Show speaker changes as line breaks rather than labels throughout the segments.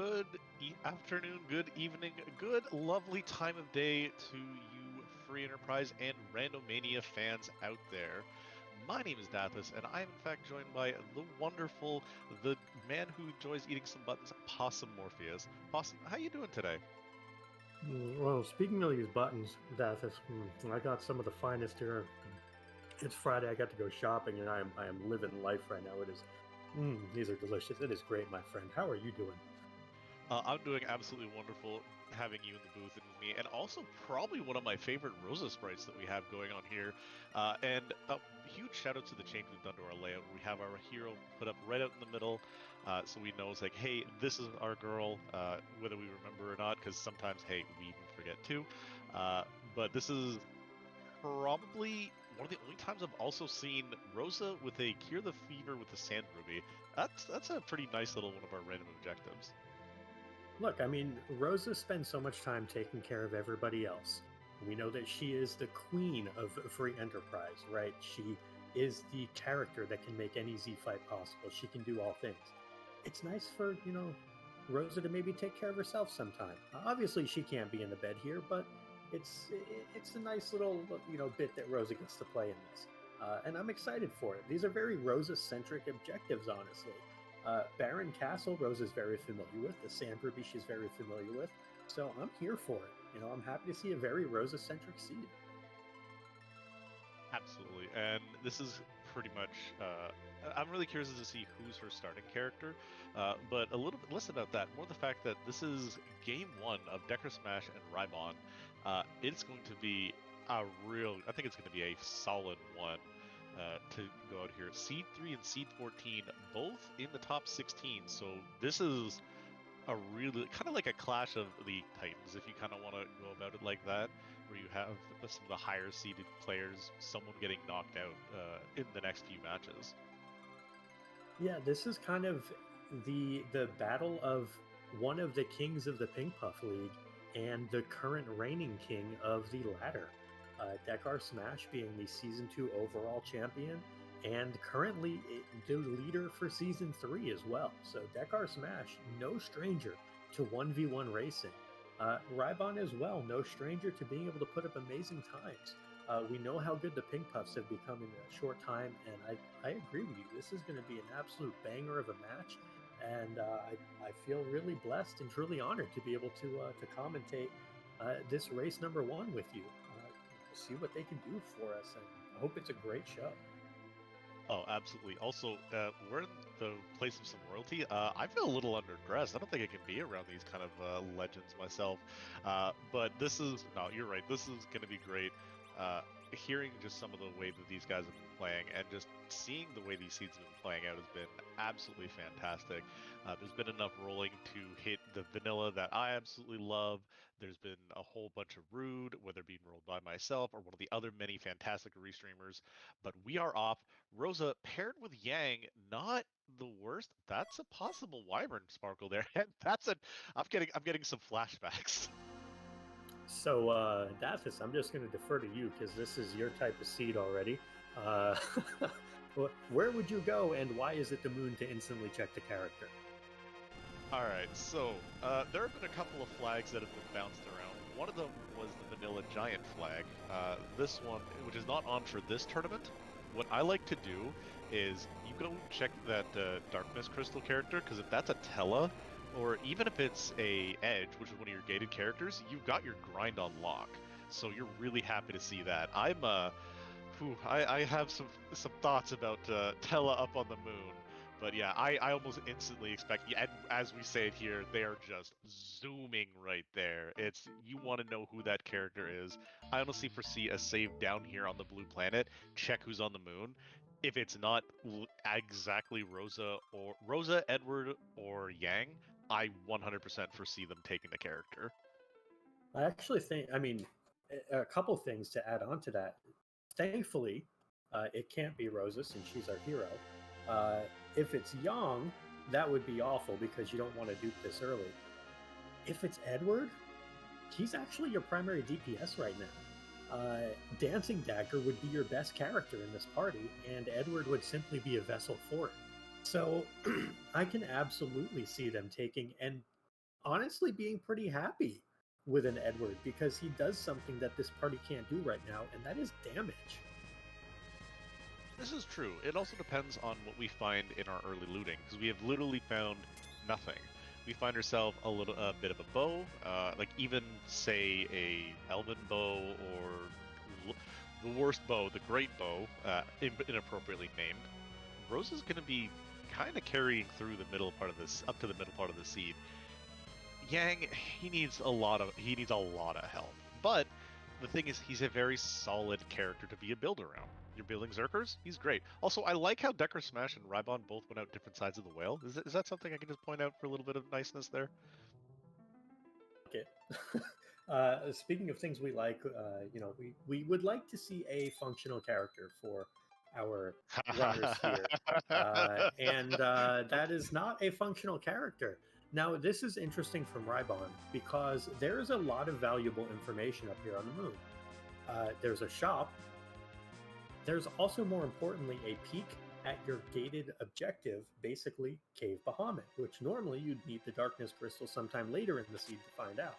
Good afternoon, good evening, good lovely time of day to you Free Enterprise and Randomania fans out there. My name is Dathis, and I am in fact joined by the wonderful, the man who enjoys eating some buttons, Possum Morpheus. Possum, how you doing today?
Well, speaking of these buttons, Dathis, I got some of the finest here. It's Friday. I got to go shopping, and I am living life right now. It is. These are delicious. It is great, my friend. How are you doing?
I'm doing absolutely wonderful having you in the booth and with me, and also probably one of my favorite Rosa sprites that we have going on here. And a huge shout out to the change we've done to our layout. We have our hero put up right out in the middle, so we know it's like, hey, this is our girl, whether we remember or not, because sometimes, hey, we even forget too. But this is probably one of the only times I've also seen Rosa with a Cure the Fever with the Sand Ruby. That's a pretty nice little one of our random objectives.
Look, I mean, Rosa spends so much time taking care of everybody else. We know that she is the queen of free enterprise, right? She is the character that can make any Z fight possible. She can do all things. It's nice for, Rosa to maybe take care of herself sometime. Obviously, she can't be in the bed here, but it's a nice little, bit that Rosa gets to play in this. And I'm excited for it. These are very Rosa-centric objectives, honestly. Baron Castle, Rose is very familiar with. The Sand Ruby, she's very familiar with. So I'm here for it. I'm happy to see a very Rosa-centric seed.
Absolutely, and this is pretty much. I'm really curious to see who's her starting character, but a little bit less about that. More the fact that this is game one of DekarSMASH and rhybon. It's going to be a real. I think it's going to be a solid one to go out here. Seed 3 and Seed 14, both in the top 16. So this is a really kind of like a clash of the Titans, if you kind of want to go about it like that, where you have some of the higher seeded players, someone getting knocked out in the next few matches.
Yeah, this is kind of the battle of one of the kings of the Pink Puff League and the current reigning king of the latter. DekarSMASH being the Season 2 overall champion and currently the leader for Season 3 as well. So DekarSMASH, no stranger to 1v1 racing. rhybon as well, no stranger to being able to put up amazing times. We know how good the Pink Puffs have become in a short time, and I agree with you. This is going to be an absolute banger of a match, and I feel really blessed and truly honored to be able to commentate this race number one with you. See what they can do for us, and I hope it's a great show.
Oh, absolutely. Also, we're in the place of some royalty. I feel a little underdressed. I don't think I can be around these kind of legends myself. But this is, no, you're right. This is going to be great. Hearing just some of the way that these guys have been playing and just seeing the way these seeds have been playing out has been absolutely fantastic. There's been enough rolling to hit the vanilla that I absolutely love. There's been a whole bunch of rude, whether being rolled by myself or one of the other many fantastic restreamers. But we are off. Rosa paired with Yang, not the worst. That's a possible Wyvern Sparkle there. And that's a I'm getting some flashbacks.
So, Daphis, I'm just going to defer to you because this is your type of seed already. Uh, where would you go, and why is it the moon to instantly check the character?
All right, so there have been a couple of flags that have been bounced around. One of them was the vanilla giant flag. This one, which is not on for this tournament, what I like to do is you go check that darkness crystal character, because if that's a Tella, or even if it's a Edge, which is one of your gated characters, you've got your grind on lock. So you're really happy to see that. I have some thoughts about Tella up on the moon. But yeah, I almost instantly expect, yeah, and as we say it here, they are just zooming right there. It's, you want to know who that character is. I honestly foresee a save down here on the blue planet, check who's on the moon. If it's not exactly Rosa, Edward, or Yang, I 100% foresee them taking the character.
I actually think, I mean, a couple things to add on to that. Thankfully, it can't be Rosa since she's our hero. If it's Yang, that would be awful because you don't want to dupe this early. If it's Edward, he's actually your primary DPS right now. Dancing Dagger would be your best character in this party, and Edward would simply be a vessel for it. So I can absolutely see them taking, and honestly being pretty happy with an Edward because he does something that this party can't do right now, and that is damage.
This is true. It also depends on what we find in our early looting, because we have literally found nothing. We find ourselves a bit of a bow, like even say a elven bow or the worst bow, the great bow, inappropriately named. Rose is going to be kind of carrying through the middle part of this, up to the middle part of the seed. Yang, he needs a lot of help, but the thing is, he's a very solid character to be a build around. You're building Zerkers, he's great. Also, I like how DekarSMASH and rhybon both went out different sides of the whale. Is that something I can just point out for a little bit of niceness there?
Okay. Speaking of things we like, we would like to see a functional character for our runners here. And that is not a functional character. Now, this is interesting from rhybon because there is a lot of valuable information up here on the moon. There's a shop. There's also, more importantly, a peak at your gated objective, basically Cave Bahamut, which normally you'd need the Darkness Crystal sometime later in the seed to find out.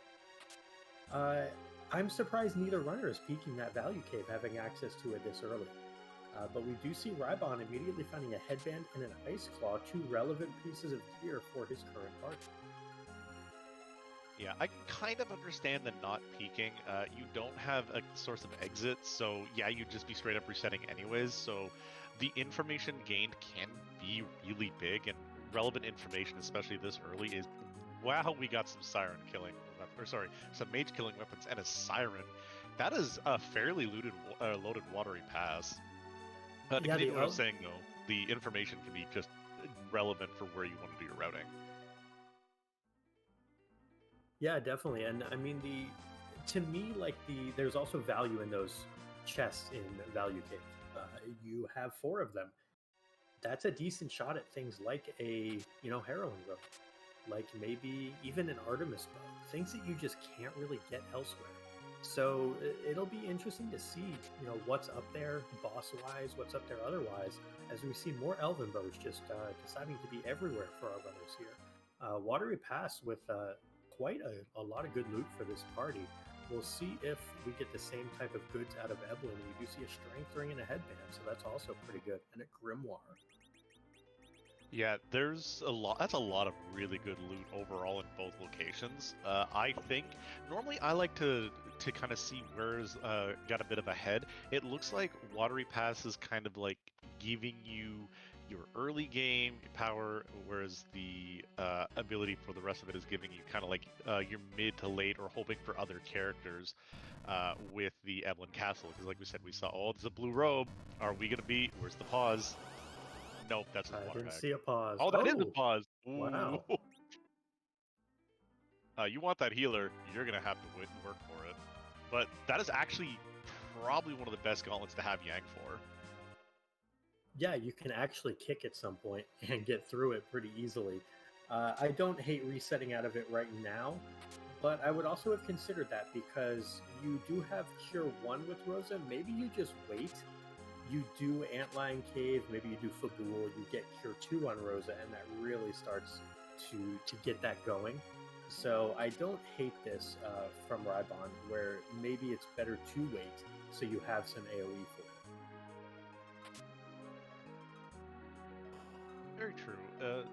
I'm surprised neither runner is peaking that value cave, having access to it this early. But we do see rhybon immediately finding a headband and an ice claw, two relevant pieces of gear for his current party.
Yeah, I kind of understand the not peaking. You don't have a source of exit, so yeah, you'd just be straight up resetting anyways. So the information gained can be really big, and relevant information, especially this early, is wow, we got some siren killing, or sorry, some mage killing weapons and a siren. That is a fairly loaded watery pass. To continue what I was saying though, the information can be just relevant for where you want to do your routing.
Yeah, definitely. And I mean, to me, there's also value in those chests in Value Cave. You have 4 of them. That's a decent shot at things like a heroin rope, like maybe even an Artemis bow, things that you just can't really get elsewhere. So it'll be interesting to see what's up there boss wise, what's up there otherwise, as we see more elven bows just deciding to be everywhere for our runners here. Watery Pass with quite a lot of good loot for this party. We'll see if we get the same type of goods out of Evelyn. We do see a strength ring and a headband, so that's also pretty good, and a grimoire.
Yeah, there's a lot. That's a lot of really good loot overall in both locations. I think normally I like to kind of see where's got a bit of a head. It looks like Watery Pass is kind of like giving you your early game power, whereas the ability for the rest of it is giving you kind of like your mid to late or hoping for other characters with the Evelyn Castle. Because like we said, we saw, oh, there's a blue robe. Are we gonna be? Where's the pause? Nope, that's his water
I didn't
bag.
see a pause.
Oh, that is a pause. Ooh.
Wow.
You want that healer, you're going to have to work for it. But that is actually probably one of the best gauntlets to have Yang for.
Yeah, you can actually kick at some point and get through it pretty easily. I don't hate resetting out of it right now, but I would also have considered that because you do have Cure 1 with Rosa. Maybe you just wait. You do Antlion Cave, maybe you do Fabul, you get Cure 2 on Rosa, and that really starts to get that going. So I don't hate this from rhybon, where maybe it's better to wait so you have some AoE for it.
Very true.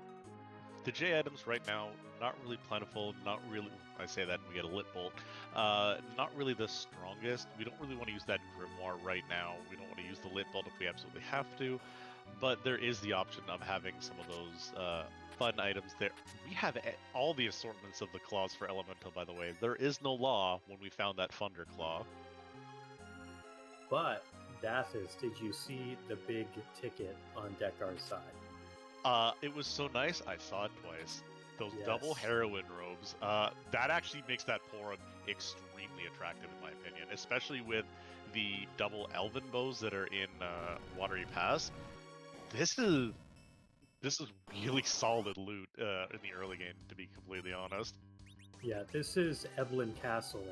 The J items right now, not really plentiful, not really, I say that and we get a lit bolt, not really the strongest. We don't really want to use that grimoire right now. We don't want to use the lit bolt if we absolutely have to, but there is the option of having some of those fun items there. We have all the assortments of the claws for Elemental, by the way. There is no law when we found that Thunder Claw.
But, Dathis, did you see the big ticket on Dekar's side?
It was so nice, I saw it twice. Those
Yes.
double heroin robes, that actually makes that Porum extremely attractive in my opinion, especially with the double elven bows that are in Watery Pass. This is really solid loot in the early game, to be completely honest.
Yeah, this is Evelyn Castle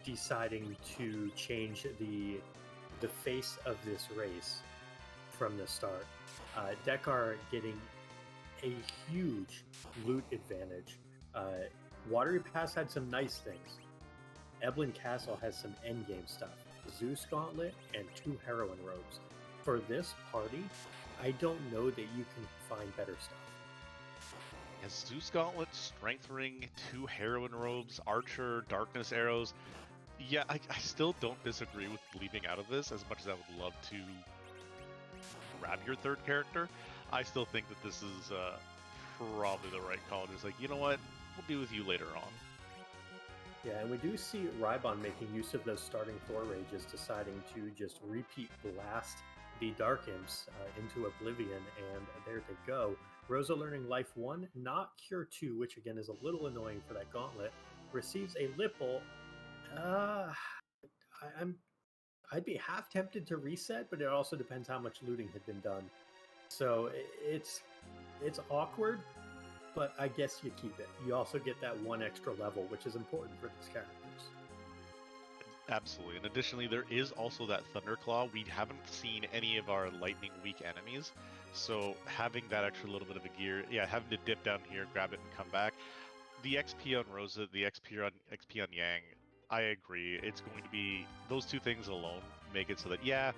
deciding to change the face of this race from the start. Dekar getting a huge loot advantage. Watery Pass had some nice things. Eblin Castle has some endgame stuff. Zeus Gauntlet and 2 heroine robes. For this party, I don't know that you can find better stuff.
As Zeus Gauntlet, Strength Ring, 2 heroine robes, Archer, Darkness Arrows. Yeah, I still don't disagree with leaving out of this as much as I would love to grab your third character. I still think that this is probably the right call. Just like, you know what, we'll be with you later on.
Yeah, and we do see rhybon making use of those starting 4 rages, deciding to just repeat blast the Dark Imps into oblivion, and there they go. Rosa learning Life 1, not Cure 2, which again is a little annoying for that gauntlet, receives a Lip Bolt. I'd be half tempted to reset, but it also depends how much looting had been done. So it's awkward, but I guess you keep it. You also get that 1 extra level, which is important for these characters.
Absolutely, and additionally, there is also that Thunderclaw. We haven't seen any of our lightning weak enemies, so having that extra little bit of a gear, yeah, having to dip down here, grab it, and come back. The XP on Rosa, the XP on Yang, I agree. It's going to be those 2 things alone make it so that, yeah,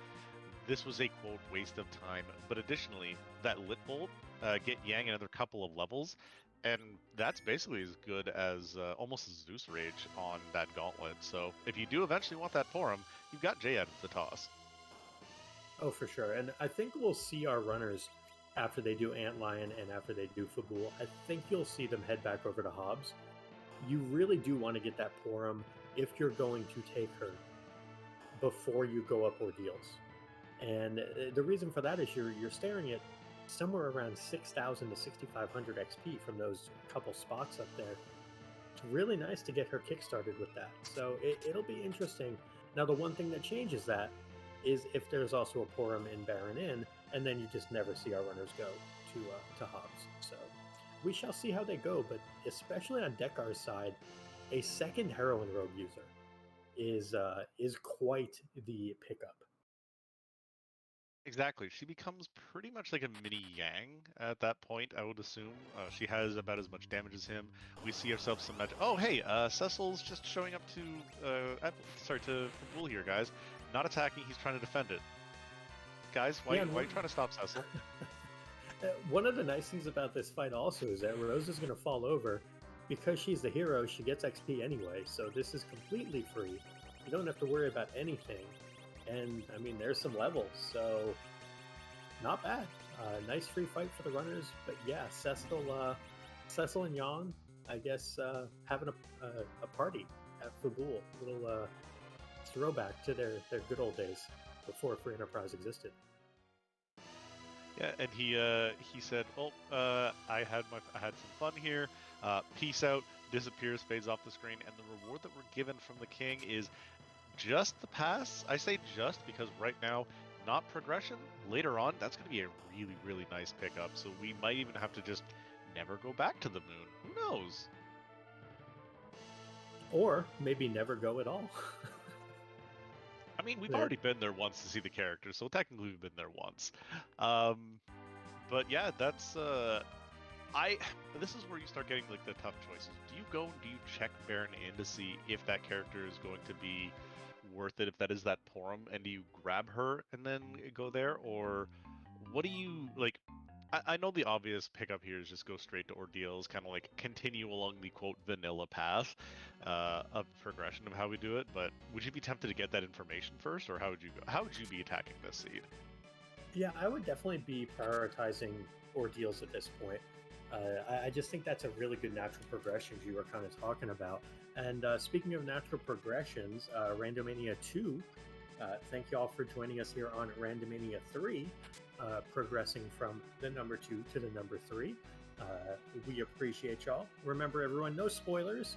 this was a quote waste of time. But additionally, that Lit Bolt get Yang another couple of levels, and that's basically as good as almost a Zeus Rage on that gauntlet. So if you do eventually want that for him, you've got Jay out of the toss.
Oh, for sure. And I think we'll see our runners after they do Antlion and after they do Fabul. I think you'll see them head back over to Hobbs. You really do want to get that Porum if you're going to take her before you go up Ordeals. And the reason for that is you're staring at somewhere around 6,000 to 6,500 XP from those couple spots up there. It's really nice to get her kickstarted with that. So it'll be interesting. Now, the one thing that changes that is if there's also a Porum in Baron Inn, and then you just never see our runners go to Hobbs. So we shall see how they go, but especially on Dekar's side, a second heroine rogue user is quite the pickup.
Exactly. She becomes pretty much like a mini Yang at that point, I would assume. She has about as much damage as him. We see ourselves some magic. Oh, hey, Cecil's just showing up to Fabul here, guys. Not attacking, he's trying to defend it. Guys, why are you trying to stop Cecil?
One of the nice things about this fight also is that Rose is going to fall over. Because she's the hero, she gets XP anyway, so this is completely free. You don't have to worry about anything. And, I mean, there's some levels, so not bad. Nice free fight for the runners, but yeah, Cecil and Yang, I guess, having a party at Fabul. Little throwback to their good old days before Free Enterprise existed.
Yeah, and he said, "Oh, I had some fun here. Peace out." Disappears, fades off the screen, and the reward that we're given from the king is just the pass. I say just because right now, not progression. Later on, that's going to be a really, really nice pickup. So we might even have to just never go back to the moon. Who knows?
Or maybe never go at all.
I mean, we've already been there once to see the characters, so technically we've been there once. But yeah, that's this is where you start getting like the tough choices. Do you go and do you check Baron Inn to see if that character is going to be worth it, if that is that Porum, and do you grab her and then go there, or what do you like? I know the obvious pickup here is just go straight to Ordeals, kind of like continue along the quote vanilla path of progression of how we do it. But would you be tempted to get that information first, or how would you go? How would you be attacking this seed?
Yeah, I would definitely be prioritizing Ordeals at this point. I just think that's a really good natural progression you were kind of talking about. And speaking of natural progressions, Randomania 2, thank you all for joining us here on Randomania 3, progressing from the number 2 to the number 3. We appreciate y'all. Remember, everyone, no spoilers.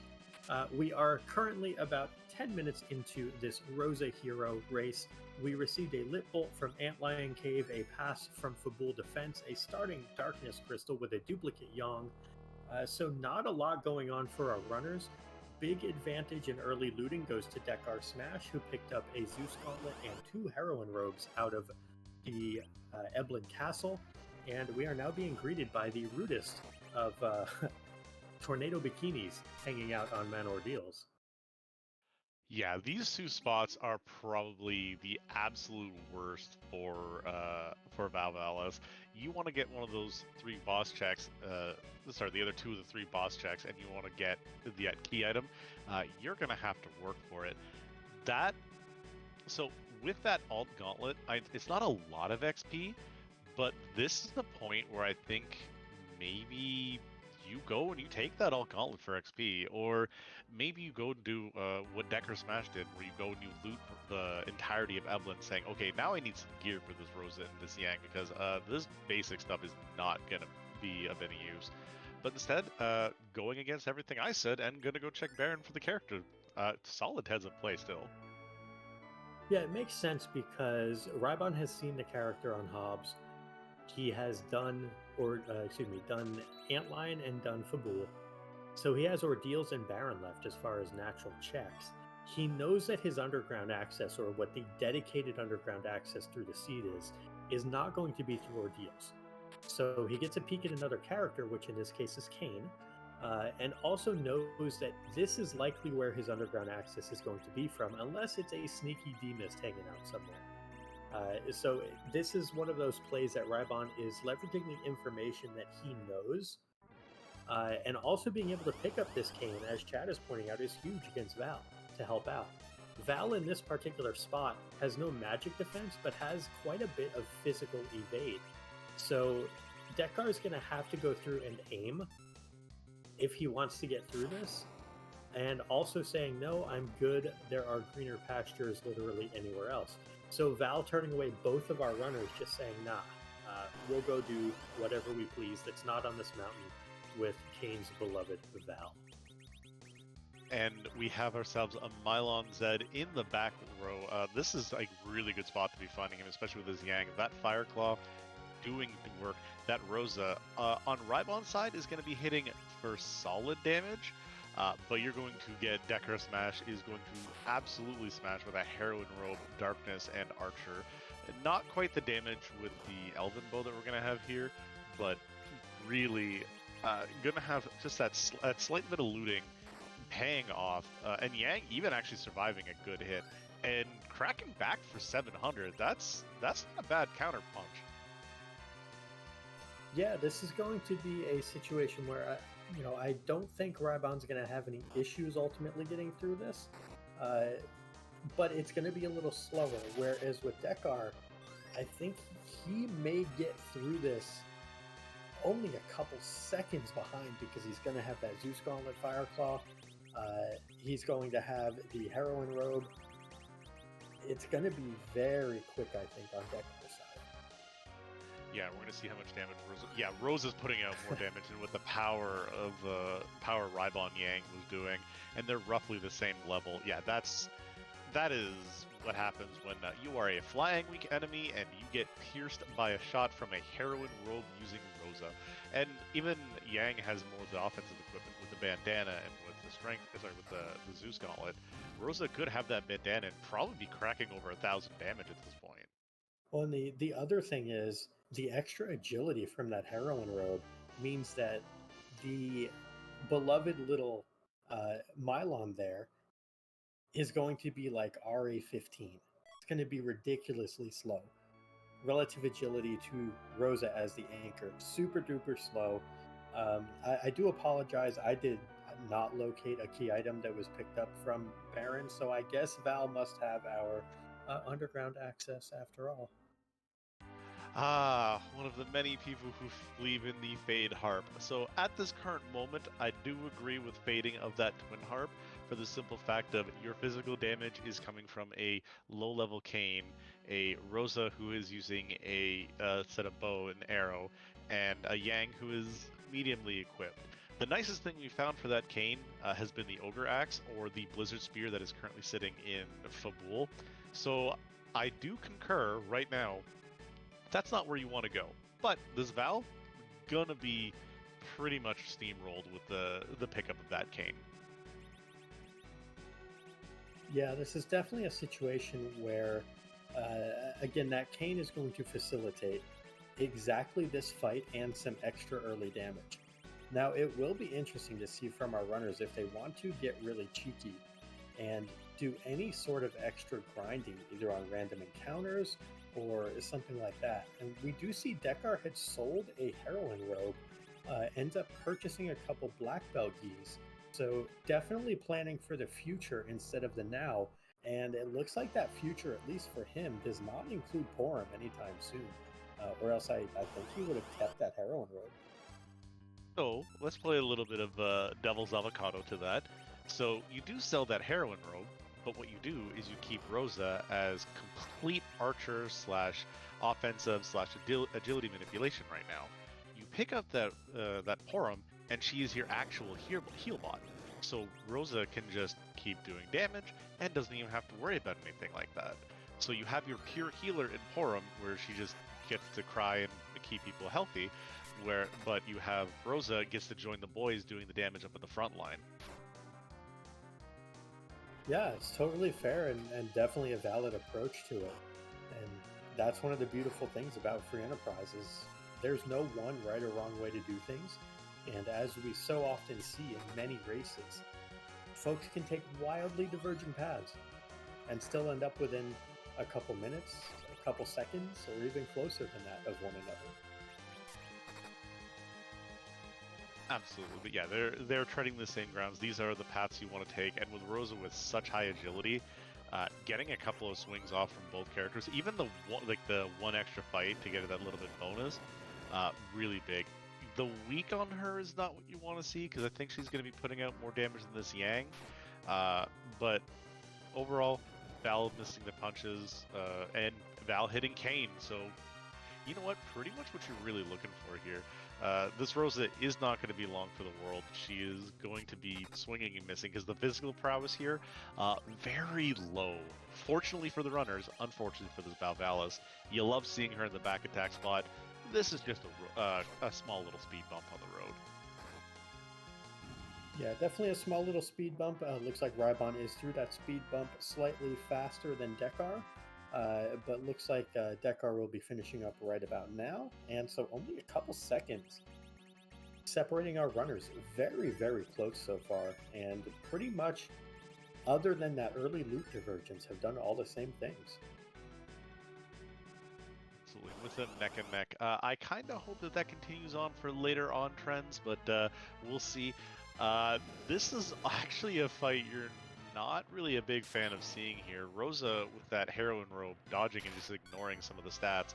We are currently about 10 minutes into this Rosa Hero race. We received a Lit Bolt from Antlion Cave, a pass from Fabul Defense, a starting Darkness Crystal with a duplicate Yang. So not a lot going on for our runners. Big advantage in early looting goes to DekarSMASH, who picked up a Zeus Gauntlet and 2 heroine robes out of the Eblin Castle. And we are now being greeted by the rudest of tornado bikinis hanging out on Man Ordeals.
Yeah, these two spots are probably the absolute worst for Valvalis. You want to get one of those 3 boss checks, sorry, the other 2 of the 3 boss checks, and you want to get the key item. You're gonna have to work for it. So with that alt gauntlet, it's not a lot of XP, but this is the point where I think maybe you go and you take that alt gauntlet for XP, or maybe you go and do what DekarSMASH did, where you go and you loot the entirety of Evelyn, saying, okay, now I need some gear for this Rosa and this Yang, because this basic stuff is not going to be of any use. But instead, going against everything I said and going to go check Baron for the character. Solid heads of play still.
Yeah, it makes sense because rhybon has seen the character on Hobbs. He has done Antlion and done Fabul. So he has Ordeals and Baron left as far as natural checks. He knows that his underground access, or what the dedicated underground access through the seed is not going to be through Ordeals. So he gets a peek at another character, which in this case is Kayn, and also knows that this is likely where his underground access is going to be from, unless it's a sneaky D-Mist hanging out somewhere. So this is one of those plays that rhybon is leveraging the information that he knows, and also being able to pick up this Kayn, as Chad is pointing out, is huge against Val to help out. Val in this particular spot has no magic defense, but has quite a bit of physical evade. So Dekar is going to have to go through and aim if he wants to get through this, and also saying, no, I'm good, there are greener pastures literally anywhere else. So Val turning away both of our runners, just saying, nah, we'll go do whatever we please that's not on this mountain with Kayn's beloved Val.
And we have ourselves a Mylon Zed in the back row. This is a really good spot to be finding him, especially with his Yang. That Fireclaw doing the work. That Rosa on rhybon's side is going to be hitting for solid damage, but you're going to get DekarSMASH is going to absolutely smash with a Heroine Robe, Darkness, and Archer. Not quite the damage with the Elven Bow that we're going to have here, but really going to have just that slight bit of looting paying off, and Yang even actually surviving a good hit and cracking back for 700. That's not a bad counter punch.
Yeah, this is going to be a situation where I don't think rhybon's going to have any issues ultimately getting through this, but it's going to be a little slower. Whereas with Dekar, I think he may get through this only a couple seconds behind, because he's going to have that Zeus Gauntlet Fireclaw. He's going to have the Heroine Robe. It's going to be very quick, I think, on Dekar's side.
Yeah, we're going to see how much damage Rosa... Yeah, Rosa's putting out more damage than what the power of power rhybon Yang was doing, and they're roughly the same level. Yeah, that is what happens when you are a flying weak enemy and you get pierced by a shot from a Heroine Robe using Rosa. And even Yang has more of the offensive equipment with the bandana and with the with the Zeus Gauntlet. Rosa could have that bandana and probably be cracking over 1,000 damage at this point.
Well, and the other thing is the extra agility from that Heroine Robe means that the beloved little Mylon there is going to be like RA15. It's going to be ridiculously slow. Relative agility to Rosa as the anchor, super duper slow. I do apologize. I did not locate a key item that was picked up from Baron, so I guess Val must have our underground access after all.
Ah, one of the many people who believe in the Fade Harp. So at this current moment, I do agree with fading of that Twin Harp for the simple fact of your physical damage is coming from a low-level Kayn, a Rosa who is using a set of bow and arrow, and a Yang who is mediumly equipped. The nicest thing we found for that Kayn has been the Ogre Axe or the Blizzard Spear that is currently sitting in Fabul. So I do concur right now, that's not where you want to go. But this Val, gonna be pretty much steamrolled with the pickup of that Kayn.
Yeah, this is definitely a situation where, again, that Kayn is going to facilitate exactly this fight and some extra early damage. Now, it will be interesting to see from our runners if they want to get really cheeky and do any sort of extra grinding, either on random encounters or something like that. And we do see Dekar had sold a heroine robe, ends up purchasing a couple black belt geese. So definitely planning for the future instead of the now. And it looks like that future, at least for him, does not include Porum anytime soon. Or else I think he would have kept that heroine robe.
So let's play a little bit of devil's avocado to that. So you do sell that heroine robe, but what you do is you keep Rosa as complete archer slash offensive slash agility manipulation right now. You pick up that Porum, and she is your actual heal bot. So Rosa can just keep doing damage and doesn't even have to worry about anything like that. So you have your pure healer in Porum, where she just gets to cry and keep people healthy, but you have Rosa gets to join the boys doing the damage up at the front line.
Yeah, it's totally fair and definitely a valid approach to it. And that's one of the beautiful things about free enterprises. There's no one right or wrong way to do things. And as we so often see in many races, folks can take wildly divergent paths and still end up within a couple minutes, a couple seconds, or even closer than that of one another.
Absolutely, but yeah, they're treading the same grounds. These are the paths you want to take, and with Rosa with such high agility, getting a couple of swings off from both characters, even the one extra fight to get that little bit bonus, really big. The weak on her is not what you want to see, because I think she's going to be putting out more damage than this Yang. But overall, Val missing the punches, and Val hitting Kane. So, you know what? Pretty much what you're really looking for here. This Rosa is not going to be long for the world. She is going to be swinging and missing, because the physical prowess here, very low. Fortunately for the runners, unfortunately for this Valvalis. You love seeing her in the back attack spot. This is just a small little speed bump on the road.
Yeah, definitely a small little speed bump. Looks like rhybon is through that speed bump slightly faster than Dekar. But looks like Dekar will be finishing up right about now. And so only a couple seconds separating our runners. Very, very close so far. And pretty much, other than that early loot divergence, have done all the same things.
Absolutely, with a neck and neck. I kind of hope that continues on for later on trends, but we'll see. This is actually a fight you're not really a big fan of seeing here. Rosa with that heroine robe dodging and just ignoring some of the stats.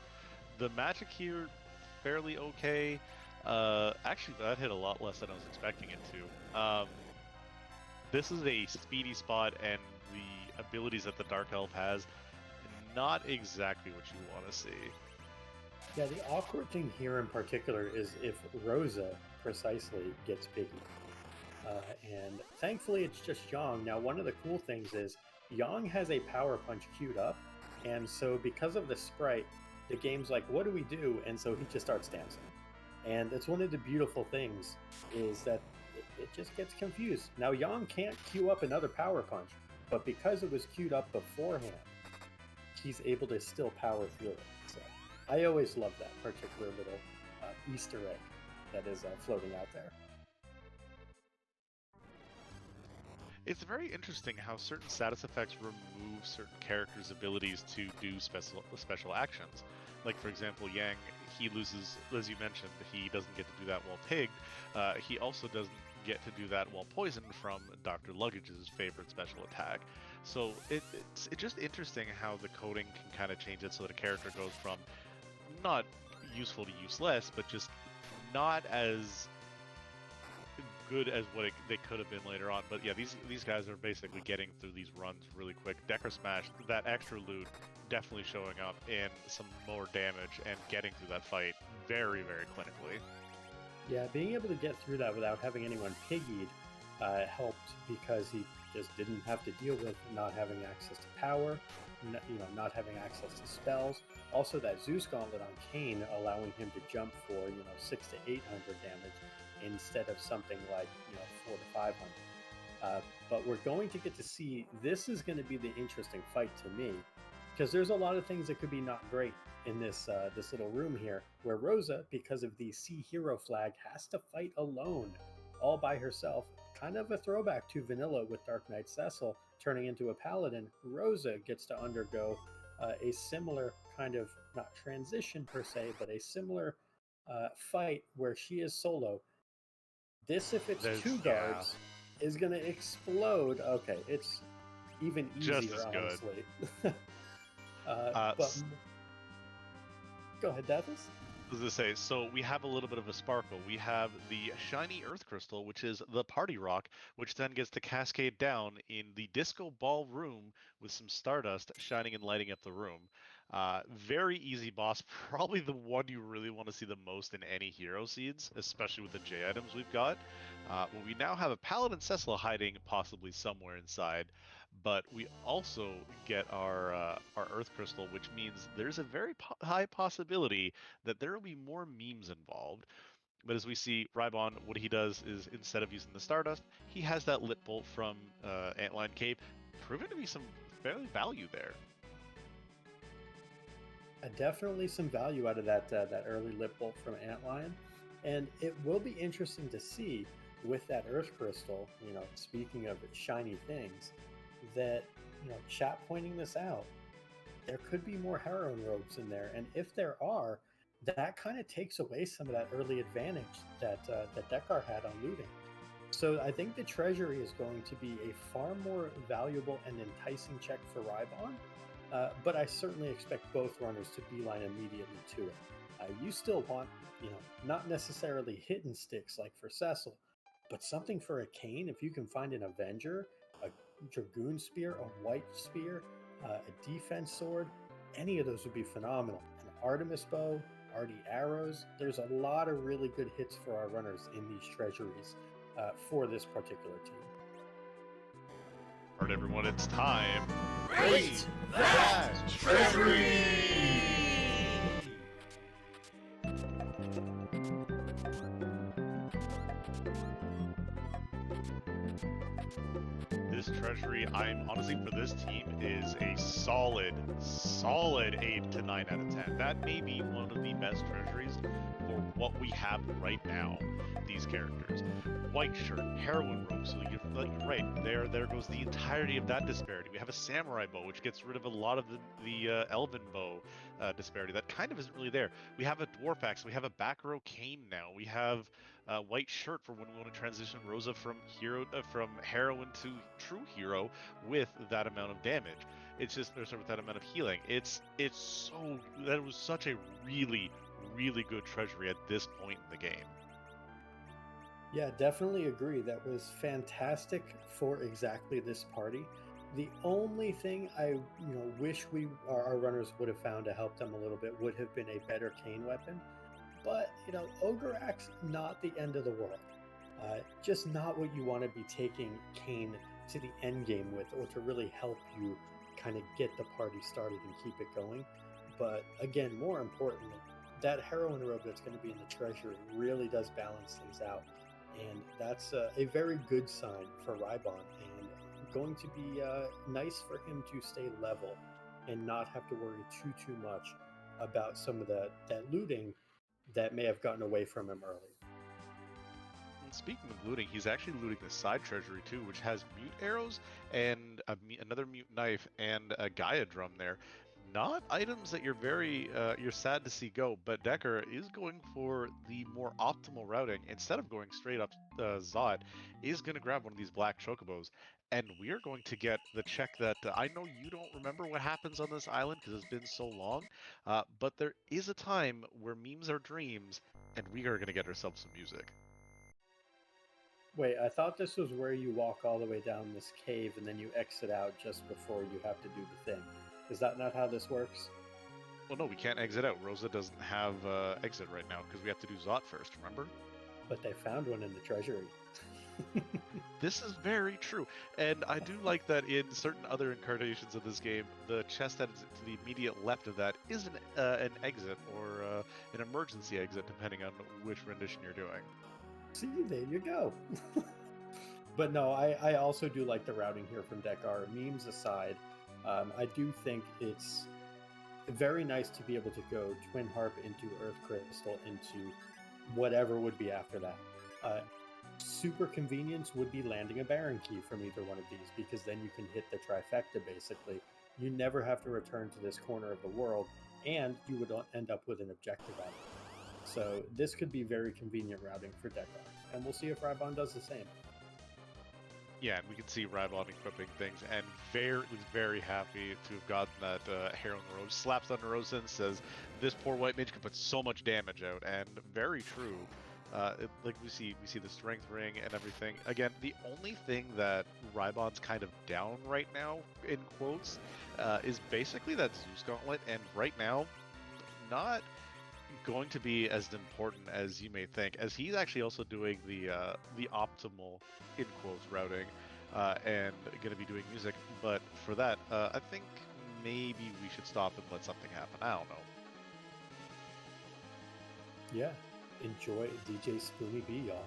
The magic here, fairly okay. Actually, that hit a lot less than I was expecting it to. This is a speedy spot, and the abilities that the Dark Elf has, not exactly what you want to see.
Yeah, the awkward thing here in particular is if Rosa precisely gets piggy. And thankfully it's just Yang. Now, one of the cool things is Yang has a power punch queued up, and so because of the sprite, the game's like, what do we do? And so he just starts dancing. And it's one of the beautiful things is that it just gets confused. Now, Yang can't queue up another power punch, but because it was queued up beforehand, he's able to still power through it. So I always love that particular little Easter egg that is floating out there.
It's very interesting how certain status effects remove certain characters' abilities to do special actions. Like, for example, Yang, he loses, as you mentioned, he doesn't get to do that while pigged. He also doesn't get to do that while poisoned from Dr. Luggage's favorite special attack. So it's just interesting how the coding can kind of change it so that a character goes from not useful to useless, but just not as good as what they could have been later on. But yeah, these guys are basically getting through these runs really quick. DekarSMASH, that extra loot, definitely showing up in some more damage and getting through that fight very, very clinically.
Yeah, being able to get through that without having anyone piggied helped because he just didn't have to deal with not having access to power, not having access to spells. Also, that Zeus Gauntlet on Kane allowing him to jump for 600 to 800 damage instead of something like 400 to 500. But we're going to get to see. This is going to be the interesting fight to me. because there's a lot of things that could be not great in this little room here, where Rosa, because of the Sea Hero flag, has to fight alone, all by herself. Kind of a throwback to Vanilla with Dark Knight Cecil turning into a paladin. Rosa gets to undergo a similar kind of, not transition per se, but a similar fight where she is solo. This, if it's two guards, is going to explode. Okay, it's even
Just
easier,
as good.
honestly. But go ahead, Dathis.
I was going to say, so we have a little bit of a sparkle. We have the shiny earth crystal, which is the party rock, which then gets to cascade down in the disco ball room with some stardust shining and lighting up the room. Very easy boss, probably the one you really want to see the most in any hero seeds, especially with the J items we've got. Well, we now have a Paladin Cecil hiding possibly somewhere inside, but we also get our Earth Crystal, which means there's a very high possibility that there will be more memes involved. But as we see, rhybon, what he does is instead of using the Stardust, he has that Lit Bolt from Antlion Cape, proven to be some fairly value there.
Definitely some value out of that early Lit Bolt from Antlion, and it will be interesting to see with that Earth Crystal. You know, speaking of shiny things, that chat pointing this out, there could be more heroine robes in there, and if there are, that kind of takes away some of that early advantage that Dekar had on looting. So I think the treasury is going to be a far more valuable and enticing check for rhybon, but I certainly expect both runners to beeline immediately to it. You still want, not necessarily hidden sticks like for Cecil, but something for a Kayn. If you can find an Avenger, a Dragoon Spear, a White Spear, a Defense Sword, any of those would be phenomenal. An Artemis Bow, Artie Arrows. There's a lot of really good hits for our runners in these treasuries for this particular team.
Alright, everyone, it's time.
Raid that treasury!
This treasury, I'm honestly, for this team, is a solid 8 to 9 out of 10. That may be one of the best treasuries for what we have right now. These characters, white shirt, heroine robe. So you're right there. There goes the entirety of that disparity. We have a samurai bow, which gets rid of a lot of the elven bow disparity. That kind of isn't really there. We have a dwarf axe. We have a back row Kayn now. We have white shirt for when we want to transition Rosa from heroine to true hero with that amount of damage. It's just there's with that amount of healing. It's so that was such a really good treasury at this point in the game.
Yeah, definitely agree. That was fantastic for exactly this party. The only thing I wish our runners would have found to help them a little bit would have been a better Kayn weapon. But Ogre Axe, not the end of the world. Just not what you want to be taking Kayn to the end game with, or to really help you kind of get the party started and keep it going. But again, more importantly, that heroine robe that's going to be in the treasury really does balance things out. And that's a very good sign for rhybon, and going to be nice for him to stay level and not have to worry too much about some of that looting that may have gotten away from him early.
And speaking of looting, he's actually looting the side treasury too, which has mute arrows and another mute knife and a Gaia drum there. Not items that you're sad to see go, but Dekar is going for the more optimal routing. Instead of going straight up Zod, is going to grab one of these black chocobos, and we are going to get the check that I know you don't remember what happens on this island because it's been so long, but there is a time where memes are dreams, and we are going to get ourselves some music.
Wait, I thought this was where you walk all the way down this cave and then you exit out just before you have to do the thing. Is that not how this works?
Well, no, we can't exit out. Rosa doesn't have exit right now because we have to do Zot first, remember?
But they found one in the treasury.
This is very true. And I do like that in certain other incarnations of this game, the chest that is to the immediate left of that is an exit or an emergency exit, depending on which rendition you're doing.
See, there you go. But no, I also do like the routing here from Dekar. Memes aside, I do think it's very nice to be able to go Twin Harp into Earth Crystal into whatever would be after that. Super convenience would be landing a Baron Key from either one of these, because then you can hit the trifecta basically. You never have to return to this corner of the world, and you would end up with an objective out of it. So this could be very convenient routing for Dekar, and we'll see if rhybon does the same.
Yeah, and we can see rhybon equipping things, and was very happy to have gotten that Herald Rose. Slaps on Rosa and says, "This poor white mage could put so much damage out," and very true. Like we see the strength ring and everything. Again, the only thing that rhybon's kind of down right now, in quotes, is basically that Zeus Gauntlet, and right now, not going to be as important as you may think, as he's actually also doing the optimal, in quotes, routing, and going to be doing music. But for that, I think maybe we should stop and let something happen. I don't know.
Yeah, enjoy DJ Spoony B, y'all.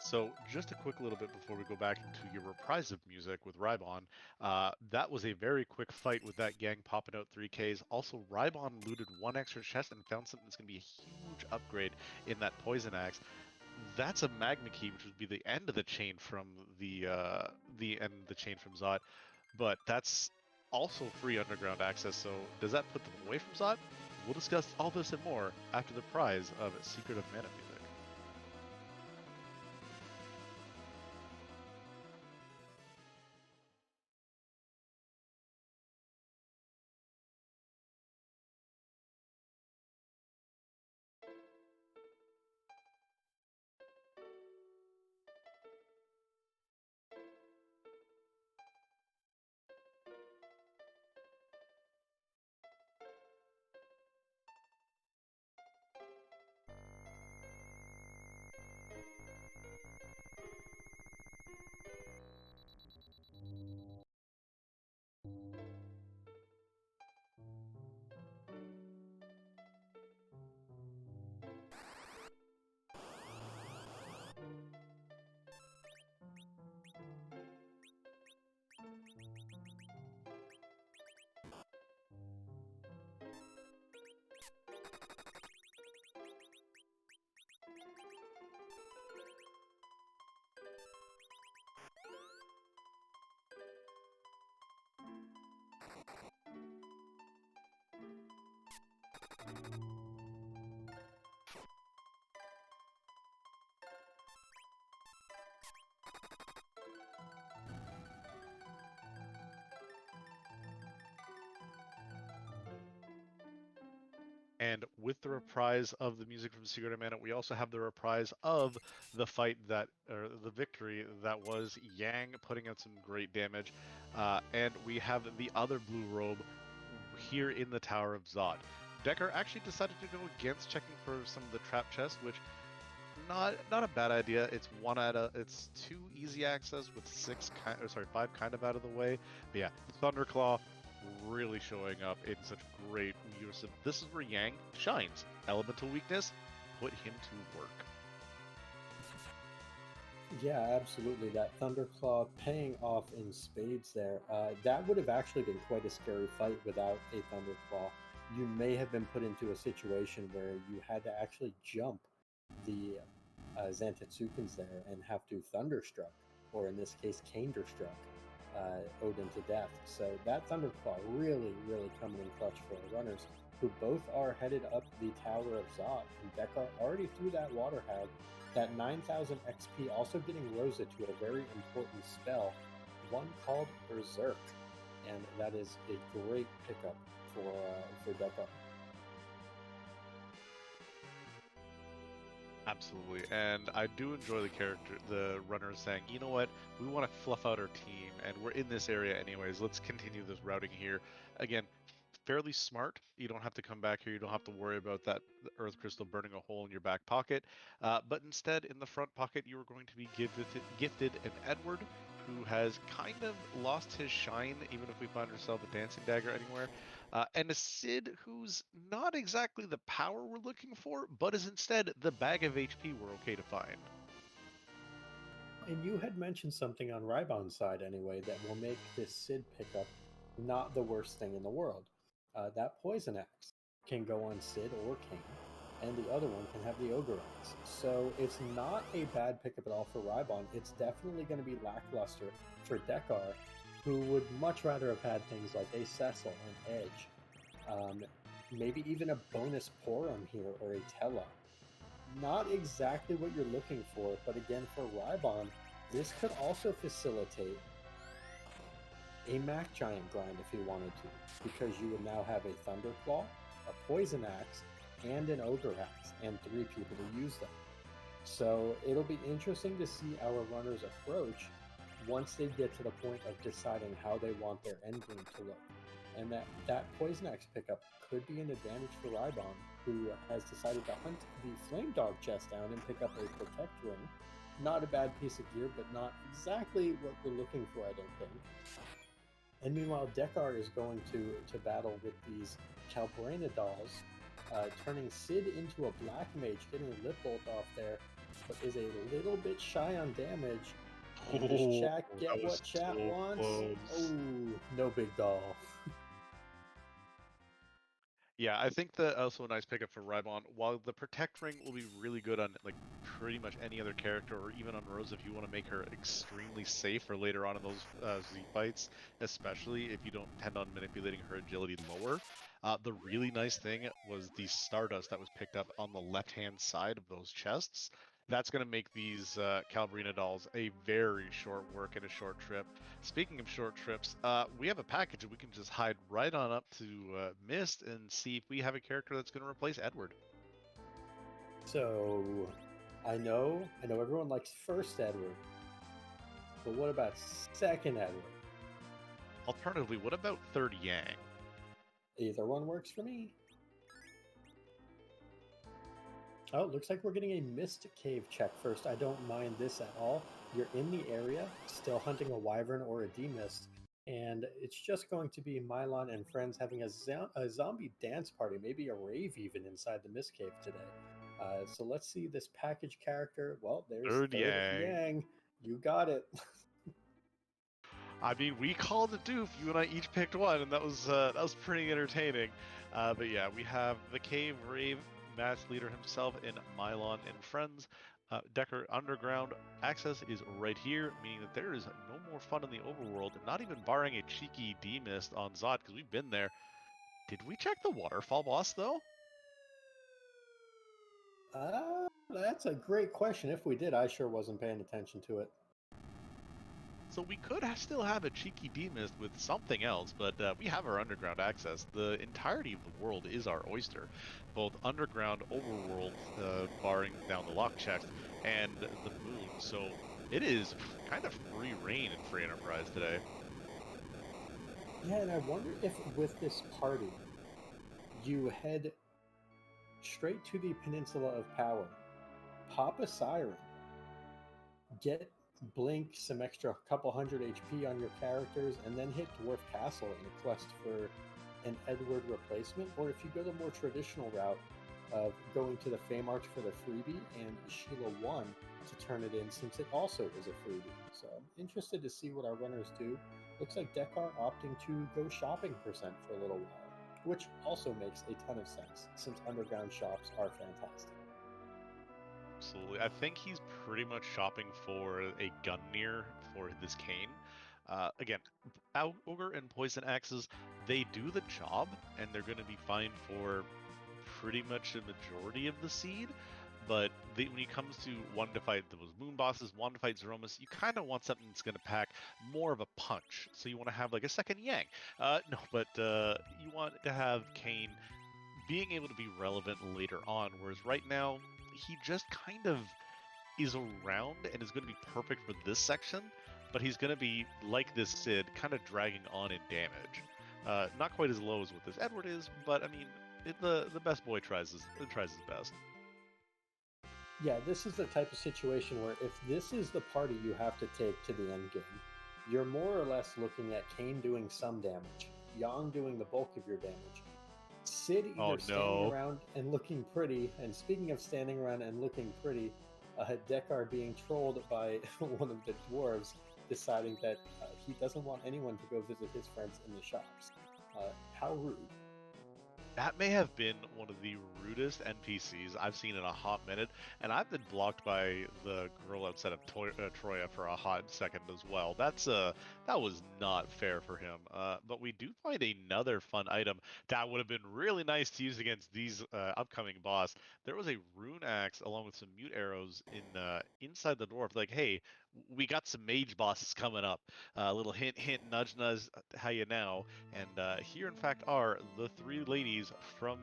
So, just a quick little bit before we go back into your reprise of music with rhybon. That was a very quick fight with that gang popping out 3Ks. Also, rhybon looted one extra chest and found something that's going to be a huge upgrade in that poison axe. That's a magma key, which would be the end of the chain from the chain from Zot. But that's also free underground access. So, does that put them away from Zot? We'll discuss all this and more after the prize of Secret of Mana music. And with the reprise of the music from Secret of Mana, we also have the reprise of the fight that, or the victory that was Yang putting out some great damage. And we have the other blue robe here in the Tower of Zod. Dekar actually decided to go against checking for some of the trap chests, which not a bad idea. It's 2 easy access with 5 kind of out of the way. But yeah, Thunderclaw really showing up in such great use of. This is where Yang shines. Elemental weakness, put him to work.
Yeah, absolutely. That Thunderclaw paying off in spades there. That would have actually been quite a scary fight without a Thunderclaw. You may have been put into a situation where you had to actually jump the Zantetsuken's there and have to Thunderstruck, or in this case, Canderstruck, Odin to death. So that Thunderclaw really, really coming in clutch for our runners, who both are headed up the Tower of Zod. And Dekar already threw that Water Hag. That 9,000 XP also getting Rosa to a very important spell, one called Berserk. And that is a great pickup for Dekar.
Absolutely, and I do enjoy the runners saying, you know what, we want to fluff out our team, and we're in this area anyways. Let's continue this routing here. Again, fairly smart. You don't have to come back here. You don't have to worry about that Earth Crystal burning a hole in your back pocket. But instead, in the front pocket, you are going to be gifted an Edward, who has kind of lost his shine, even if we find ourselves a Dancing Dagger anywhere. And a Sid who's not exactly the power we're looking for, but is instead the bag of HP we're okay to find.
And you had mentioned something on Rhybon's side anyway that will make this Sid pickup not the worst thing in the world. That Poison Axe can go on Sid or Kane, and the other one can have the Ogre Axe. So it's not a bad pickup at all for Rhybon. It's definitely going to be lackluster for Dekar, who would much rather have had things like a Cecil, an Edge, maybe even a bonus Porum here or a Tella. Not exactly what you're looking for, but again, for Rhybon, this could also facilitate a Mac Giant grind if he wanted to, because you would now have a Thunderclaw, a Poison Axe, and an Ogre Axe, and 3 people to use them. So it'll be interesting to see our runners approach once they get to the point of deciding how they want their endgame to look. And that Poison Axe pickup could be an advantage for Rhybon, who has decided to hunt the Flame Dog chest down and pick up a Protect Ring. Not a bad piece of gear, but not exactly what we're looking for, I don't think. And meanwhile, Dekar is going to battle with these Calbrena dolls, turning Sid into a Black Mage, getting a Lip Bolt off there, but is a little bit shy on damage. And does chat get what chat wants? Oh, no big doll.
Yeah, I think that also a nice pickup for Rhybon. While the Protect Ring will be really good on like pretty much any other character, or even on Rose if you want to make her extremely safe for later on in those Z fights, especially if you don't intend on manipulating her agility lower. The really nice thing was the Stardust that was picked up on the left-hand side of those chests. That's going to make these Calbrina dolls a very short work and a short trip. Speaking of short trips, we have a package that we can just hide right on up to Mist and see if we have a character that's going to replace Edward.
So, I know everyone likes first Edward, but what about second Edward?
Alternatively, what about third Yang?
Either one works for me. Oh, looks like we're getting a Mist Cave check first. I don't mind this at all. You're in the area, still hunting a Wyvern or a D-Mist, and it's just going to be Mylon and friends having a zombie dance party, maybe a rave even inside the Mist Cave today. So let's see this package character. Well, there's
Third Yang.
Yang. You got it.
I mean, we called it doof. You and I each picked one, and that was pretty entertaining. But yeah, we have the Cave Rave match leader himself in Mylon and Friends. Dekar Underground access is right here, meaning that there is no more fun in the overworld, not even barring a cheeky D-Mist on Zod, because we've been there. Did we check the waterfall boss, though?
That's a great question. If we did, I sure wasn't paying attention to it.
So we could still have a cheeky D-Mist with something else, but we have our underground access. The entirety of the world is our oyster, both underground, overworld, barring down the lock checks, and the moon. So it is kind of free reign in Free Enterprise today.
Yeah, and I wonder if with this party, you head straight to the Peninsula of Power, pop a Siren, get Blink some extra couple hundred HP on your characters, and then hit Dwarf Castle in a quest for an Edward replacement. Or if you go the more traditional route of going to the Fame Arch for the freebie and Sheila 1, to turn it in since it also is a freebie. So I'm interested to see what our runners do. Looks like Dekar opting to go shopping percent for a little while, which also makes a ton of sense since underground shops are fantastic.
Absolutely. I think he's pretty much shopping for a Gungnir for this cane. Again, Ogre and Poison Axes, they do the job, and they're going to be fine for pretty much a majority of the seed. But when it comes to wanting to fight those moon bosses, wanting to fight Zeromus, you kind of want something that's going to pack more of a punch. So you want to have like a second Yang. No, but you want to have Kane being able to be relevant later on, whereas right now, he just kind of is around and is going to be perfect for this section, but he's going to be, like this Sid, kind of dragging on in damage. Not quite as low as what this Edward is, but I mean, the best boy tries his best.
Yeah, this is the type of situation where if this is the party you have to take to the end game, you're more or less looking at Kane doing some damage, Yang doing the bulk of your damage, Sid either standing around and looking pretty, and speaking of standing around and looking pretty, Dekar being trolled by one of the dwarves, deciding that he doesn't want anyone to go visit his friends in the shops. How rude.
That may have been one of the rudest NPCs I've seen in a hot minute, and I've been blocked by the girl outside of Troya for a hot second as well. That was not fair for him. But we do find another fun item that would have been really nice to use against these upcoming boss. There was a rune axe along with some mute arrows inside the dwarf. Like, hey, we got some mage bosses coming up. A little hint, hint, nudge, nudge. How you now? And here, in fact, are the three ladies from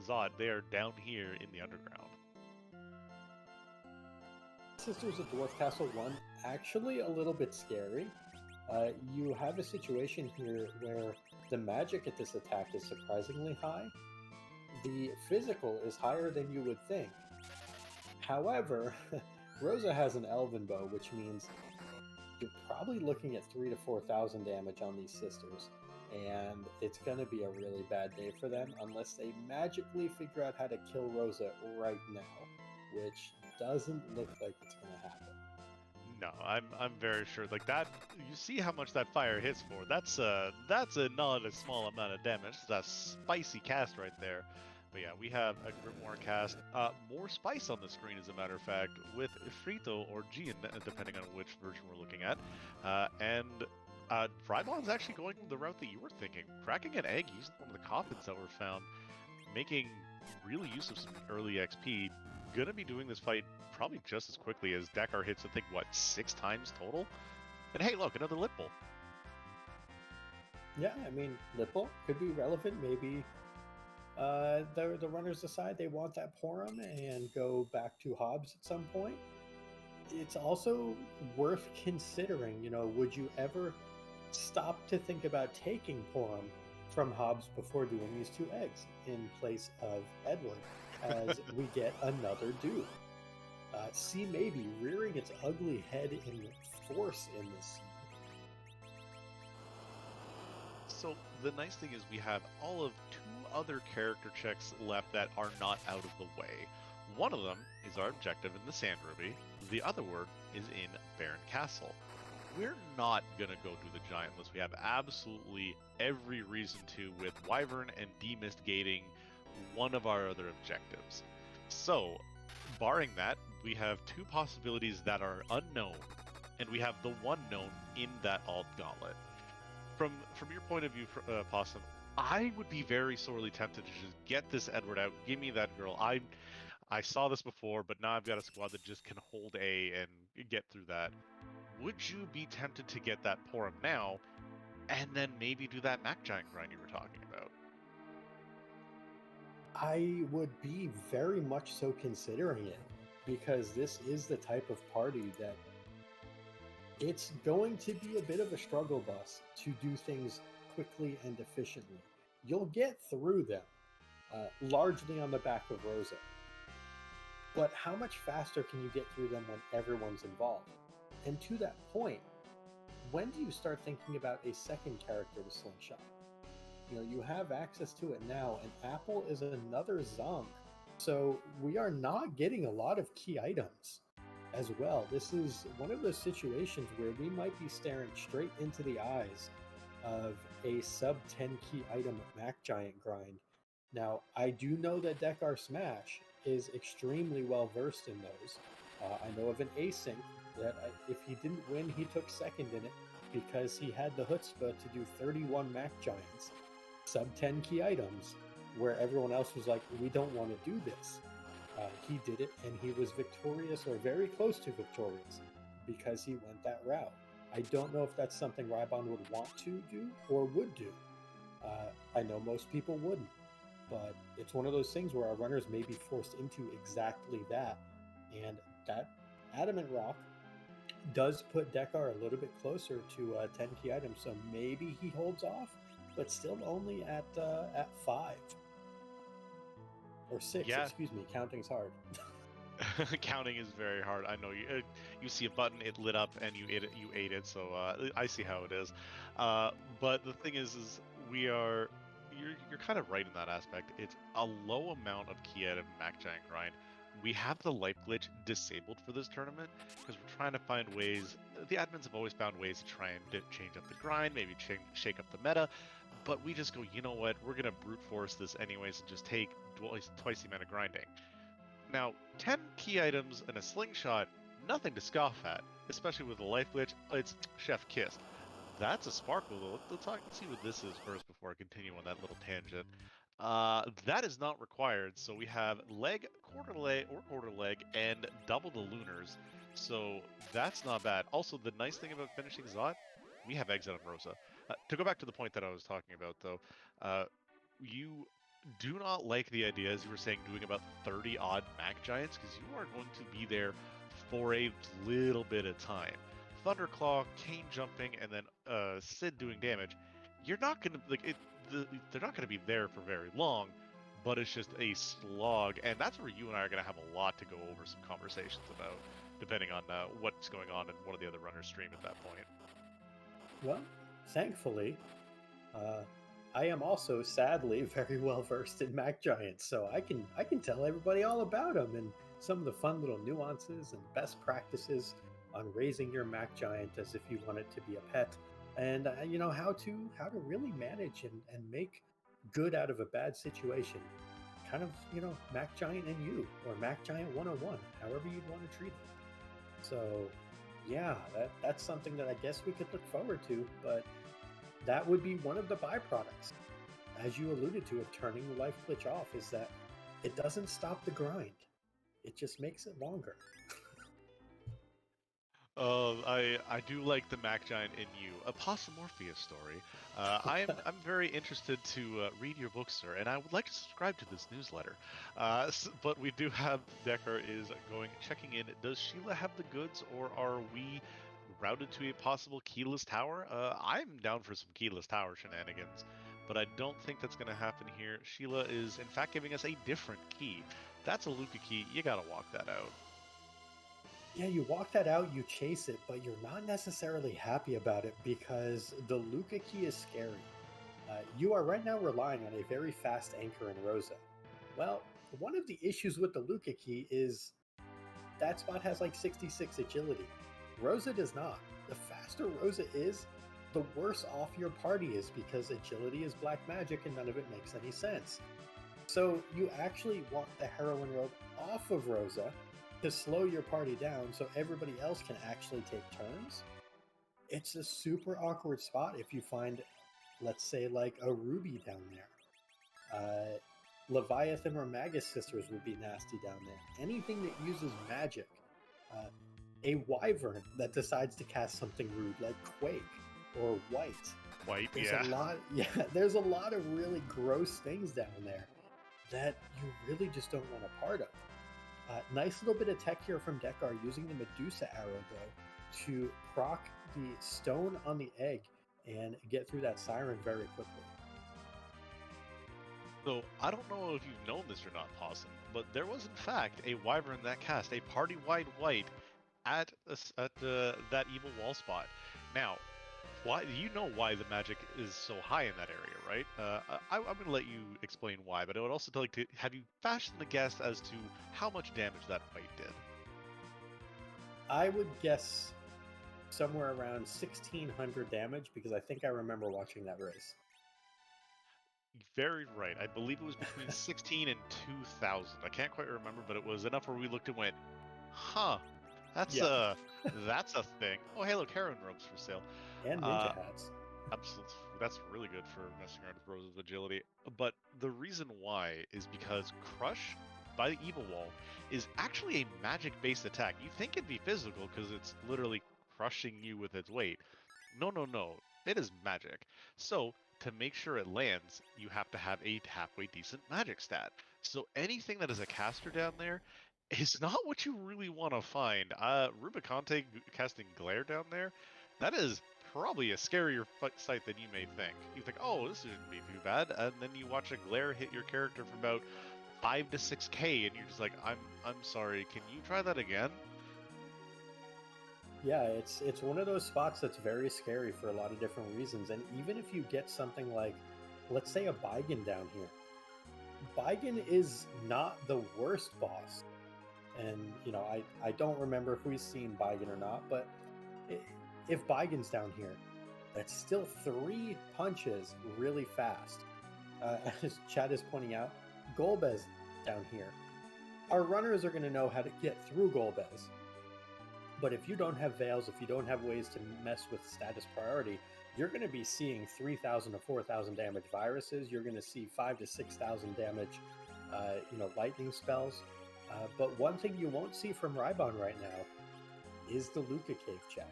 Zod. They are down here in the underground.
Sisters of Dwarf Castle 1, actually a little bit scary. You have a situation here where the magic at this attack is surprisingly high. The physical is higher than you would think. However, Rosa has an elven bow, which means you're probably looking at 3,000 to 4,000 damage on these sisters, and it's going to be a really bad day for them unless they magically figure out how to kill Rosa right now, which doesn't look like it's going to happen.
No, I'm very sure. Like that, you see how much that fire hits for. That's not a small amount of damage. That's a spicy cast right there. But yeah, we have a Grimoire cast. More spice on the screen, as a matter of fact, with Frito or Gian, depending on which version we're looking at. And rhybon's actually going the route that you were thinking. Cracking an egg using one of the coffins that were found, making real use of some early XP. Gonna be doing this fight probably just as quickly as Dekar hits, I think, what, 6 times total? And hey, look, another Lip Bolt.
Yeah, I mean, Lip Bolt could be relevant. Maybe the runners decide they want that Porum and go back to Hobbs at some point. It's also worth considering, would you ever stop to think about taking Porum from Hobbs before doing these 2 eggs in place of Edward, as we get another dude. See maybe rearing its ugly head in force in this.
So the nice thing is we have all of 2 other character checks left that are not out of the way. One of them is our objective in the Sand Ruby. The other one is in Barren Castle. We're not going to go do the giant list. We have absolutely every reason to, with Wyvern and Demist gating one of our other objectives. So, barring that, we have 2 possibilities that are unknown, and we have the one known in that alt gauntlet. From your point of view, Possum, I would be very sorely tempted to just get this Edward out. Give me that girl. I saw this before, but now I've got a squad that just can hold A and get through that. Would you be tempted to get that Porum now, and then maybe do that Mac Giant grind you were talking about?
I would be very much so considering it, because this is the type of party that it's going to be a bit of a struggle bus to do things quickly and efficiently. You'll get through them, largely on the back of Rosa. But how much faster can you get through them when everyone's involved? And to that point, when do you start thinking about a second character to slingshot? You have access to it now, and Apple is another Zong. So we are not getting a lot of key items. as well. This is one of those situations where we might be staring straight into the eyes of a sub 10 key item at Mac Giant grind. Now, I do know that DekarSMASH is extremely well versed in those. I know of an async that if he didn't win, he took second in it because he had the chutzpah to do 31 Mac Giants, sub 10 key items, where everyone else was like, we don't want to do this. He did it, and he was victorious or very close to victorious because he went that route. I don't know if that's something rhybon would want to do or would do. I know most people wouldn't, but it's one of those things where our runners may be forced into exactly that. And that Adamant Rock does put Dekar a little bit closer to 10 key items, so maybe he holds off, but still only at 5. Or 6,
Yeah.
excuse me. Counting's hard.
Counting is very hard. I know you see a button, it lit up, and you ate it. So I see how it is. But the thing is you're kind of right in that aspect. It's a low amount of key item Mac Giant grind. We have the life glitch disabled for this tournament because we're trying to find ways. The admins have always found ways to try and change up the grind, maybe shake up the meta. But we just go, you know what? We're gonna brute force this anyways and just take twice the amount of grinding. Now, 10 key items and a slingshot, nothing to scoff at, especially with a life glitch. It's Chef Kiss. That's a sparkle though. Let's see what this is first before I continue on that little tangent. That is not required, so we have leg, quarter leg, and double the lunars. So that's not bad. Also, the nice thing about finishing Zot, we have Exit on Rosa. To go back to the point that I was talking about, though, you do not like the idea, as you were saying, doing about 30 odd Mac Giants, because you are going to be there for a little bit of time. Thunderclaw, Kane jumping, and then Sid doing damage. You're not gonna they're not gonna be there for very long, but it's just a slog, and that's where you and I are gonna have a lot to go over some conversations about, depending on what's going on and one of the other runners stream at that point.
Well, thankfully, I am also sadly very well versed in Mac Giants, so I can tell everybody all about them and some of the fun little nuances and best practices on raising your Mac Giant as if you want it to be a pet, and how to really manage and make good out of a bad situation. Kind of Mac Giant and you, or Mac Giant 101, however you'd want to treat it. So yeah, that's something that I guess we could look forward to, but that would be one of the byproducts, as you alluded to, of turning the life glitch off, is that it doesn't stop the grind. It just makes it longer.
I do like the Mac Giant in you, a Possumorphia story. I'm very interested to read your book, sir, and I would like to subscribe to this newsletter. But we do have Dekar is checking in. Does Sheila have the goods, or are we routed to a possible keyless tower? I'm down for some keyless tower shenanigans, but I don't think that's going to happen here. Sheila is in fact giving us a different key. That's a Luca key. You gotta walk that out.
Yeah, you walk that out, you chase it, but you're not necessarily happy about it because the Luca key is scary. You are right now relying on a very fast anchor in Rosa. Well, one of the issues with the Luca key is that spot has like 66 agility. Rosa does not. The faster Rosa is, the worse off your party is because agility is black magic and none of it makes any sense. So you actually want the heroine robe off of Rosa to slow your party down so everybody else can actually take turns. It's a super awkward spot if you find, let's say, like a Ruby down there. Leviathan or Magus Sisters would be nasty down there. Anything that uses magic. A Wyvern that decides to cast something rude like Quake or White. There's a lot of really gross things down there that you really just don't want a part of. Nice little bit of tech here from Dekar, using the Medusa arrow though to proc the stone on the egg and get through that siren very quickly.
So I don't know if you've known this or not, Possum, but there was in fact a Wyvern that cast a party-wide white at that evil wall spot. Now, why you know why the magic is so high in that area, right? I'm going to let you explain why, but I would also like to have you fashion the guess as to how much damage that fight did.
I would guess somewhere around 1600 damage, because I think I remember watching that race.
Very right. I believe it was between 16 and 2000. I can't quite remember, but it was enough where we looked and went, huh, that's
Yeah.
that's a thing. Oh, hey, look, heroin ropes for sale.
And ninja hats.
Absolutely, that's really good for messing around with Rose's agility. But the reason why is because Crush by the Evil Wall is actually a magic-based attack. You think it'd be physical because it's literally crushing you with its weight. No, no, no. It is magic. So to make sure it lands, you have to have a halfway decent magic stat. So anything that is a caster down there is not what you really want to find. Rubicante casting Glare down there, that is probably a scarier sight than you may think. You think, oh, this shouldn't be too bad, and then you watch a Glare hit your character for about 5 to 6k, and you're just like, I'm sorry, can you try that again?
Yeah, it's one of those spots that's very scary for a lot of different reasons. And even if you get something like, let's say, a Baigen down here, Baigen is not the worst boss. And, you know, I don't remember if we've seen Baigen or not, but if Baigen's down here, that's still 3 punches really fast. As Chad is pointing out, Golbez down here. Our runners are going to know how to get through Golbez. But if you don't have veils, if you don't have ways to mess with status priority, you're going to be seeing 3,000 to 4,000 damage viruses. You're going to see 5,000 to 6,000 damage, lightning spells. But one thing you won't see from rhybon right now is the Luca Cave check.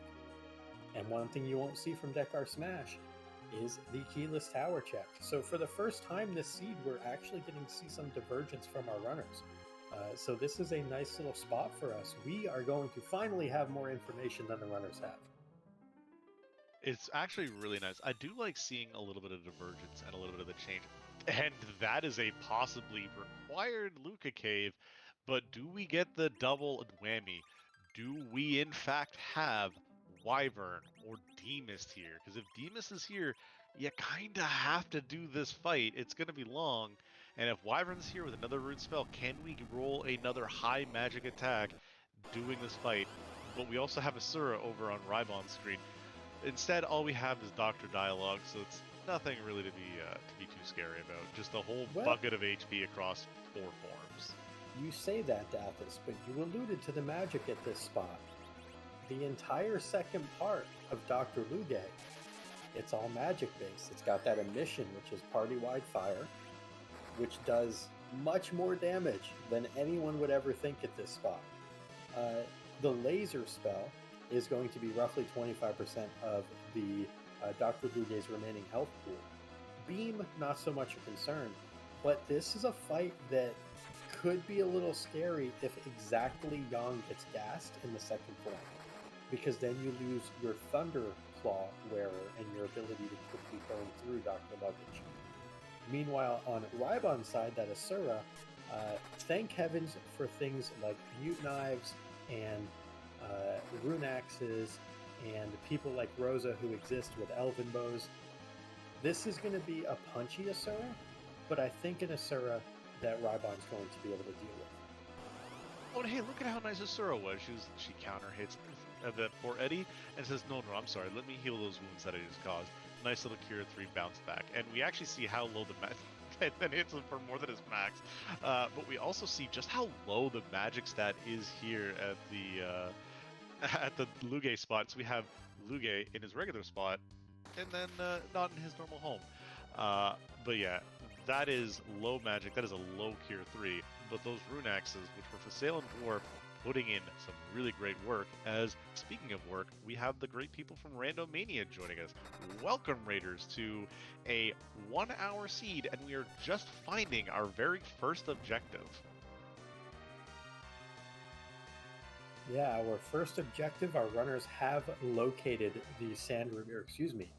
And one thing you won't see from DekarSMASH is the keyless tower check. So for the first time this seed, we're actually getting to see some divergence from our runners. So this is a nice little spot for us. We are going to finally have more information than the runners have.
It's actually really nice. I do like seeing a little bit of divergence and a little bit of the change. And that is a possibly required Luca Cave, but do we get the double whammy? Do we in fact have Wyvern or Demus here? Because if Demus is here, you kinda have to do this fight. It's gonna be long. And if Wyvern's here with another root spell, can we roll another high magic attack doing this fight? But we also have Asura over on rhybon's screen. Instead, all we have is Doctor Dialogue, so it's nothing really to be too scary about. Just a whole bucket of HP across 4 forms.
You say that, Dathis, but you alluded to the magic at this spot. The entire second part of Dr. Luge, it's all magic based. It's got that emission, which is party-wide fire, which does much more damage than anyone would ever think at this spot. The laser spell is going to be roughly 25% of the Dr. Luge's remaining health pool. Beam, not so much a concern, but this is a fight that could be a little scary if exactly Yang gets gassed in the second form, because then you lose your Thunder Claw wearer and your ability to quickly burn through Dr. Luggage. Meanwhile, on rhybon's side, that Asura, thank heavens for things like Mute Knives and Rune Axes and people like Rosa who exist with Elven Bows. This is going to be a punchy Asura, but I think an Asura that rhybon's going to be able to deal with.
Oh, and hey, look at how nice Asura was. She counter hits that poor Eddie and says, no, I'm sorry, let me heal those wounds that I just caused. Nice little Cure 3 bounce back. And we actually see how low the magic then hits him for more than his max. But we also see just how low the magic stat is here at the Luge spot. So we have Luge in his regular spot, and then not in his normal home. But yeah, that is low magic. That is a low Cure 3. But those Rune Axes, which were for sale in Dwarf, putting in some really great work. As speaking of work, we have the great people from Randomania joining us. Welcome, Raiders, to a 1-hour seed, and we are just finding our very first objective.
Yeah, our first objective, our runners have located the Sand Ruby, or excuse me,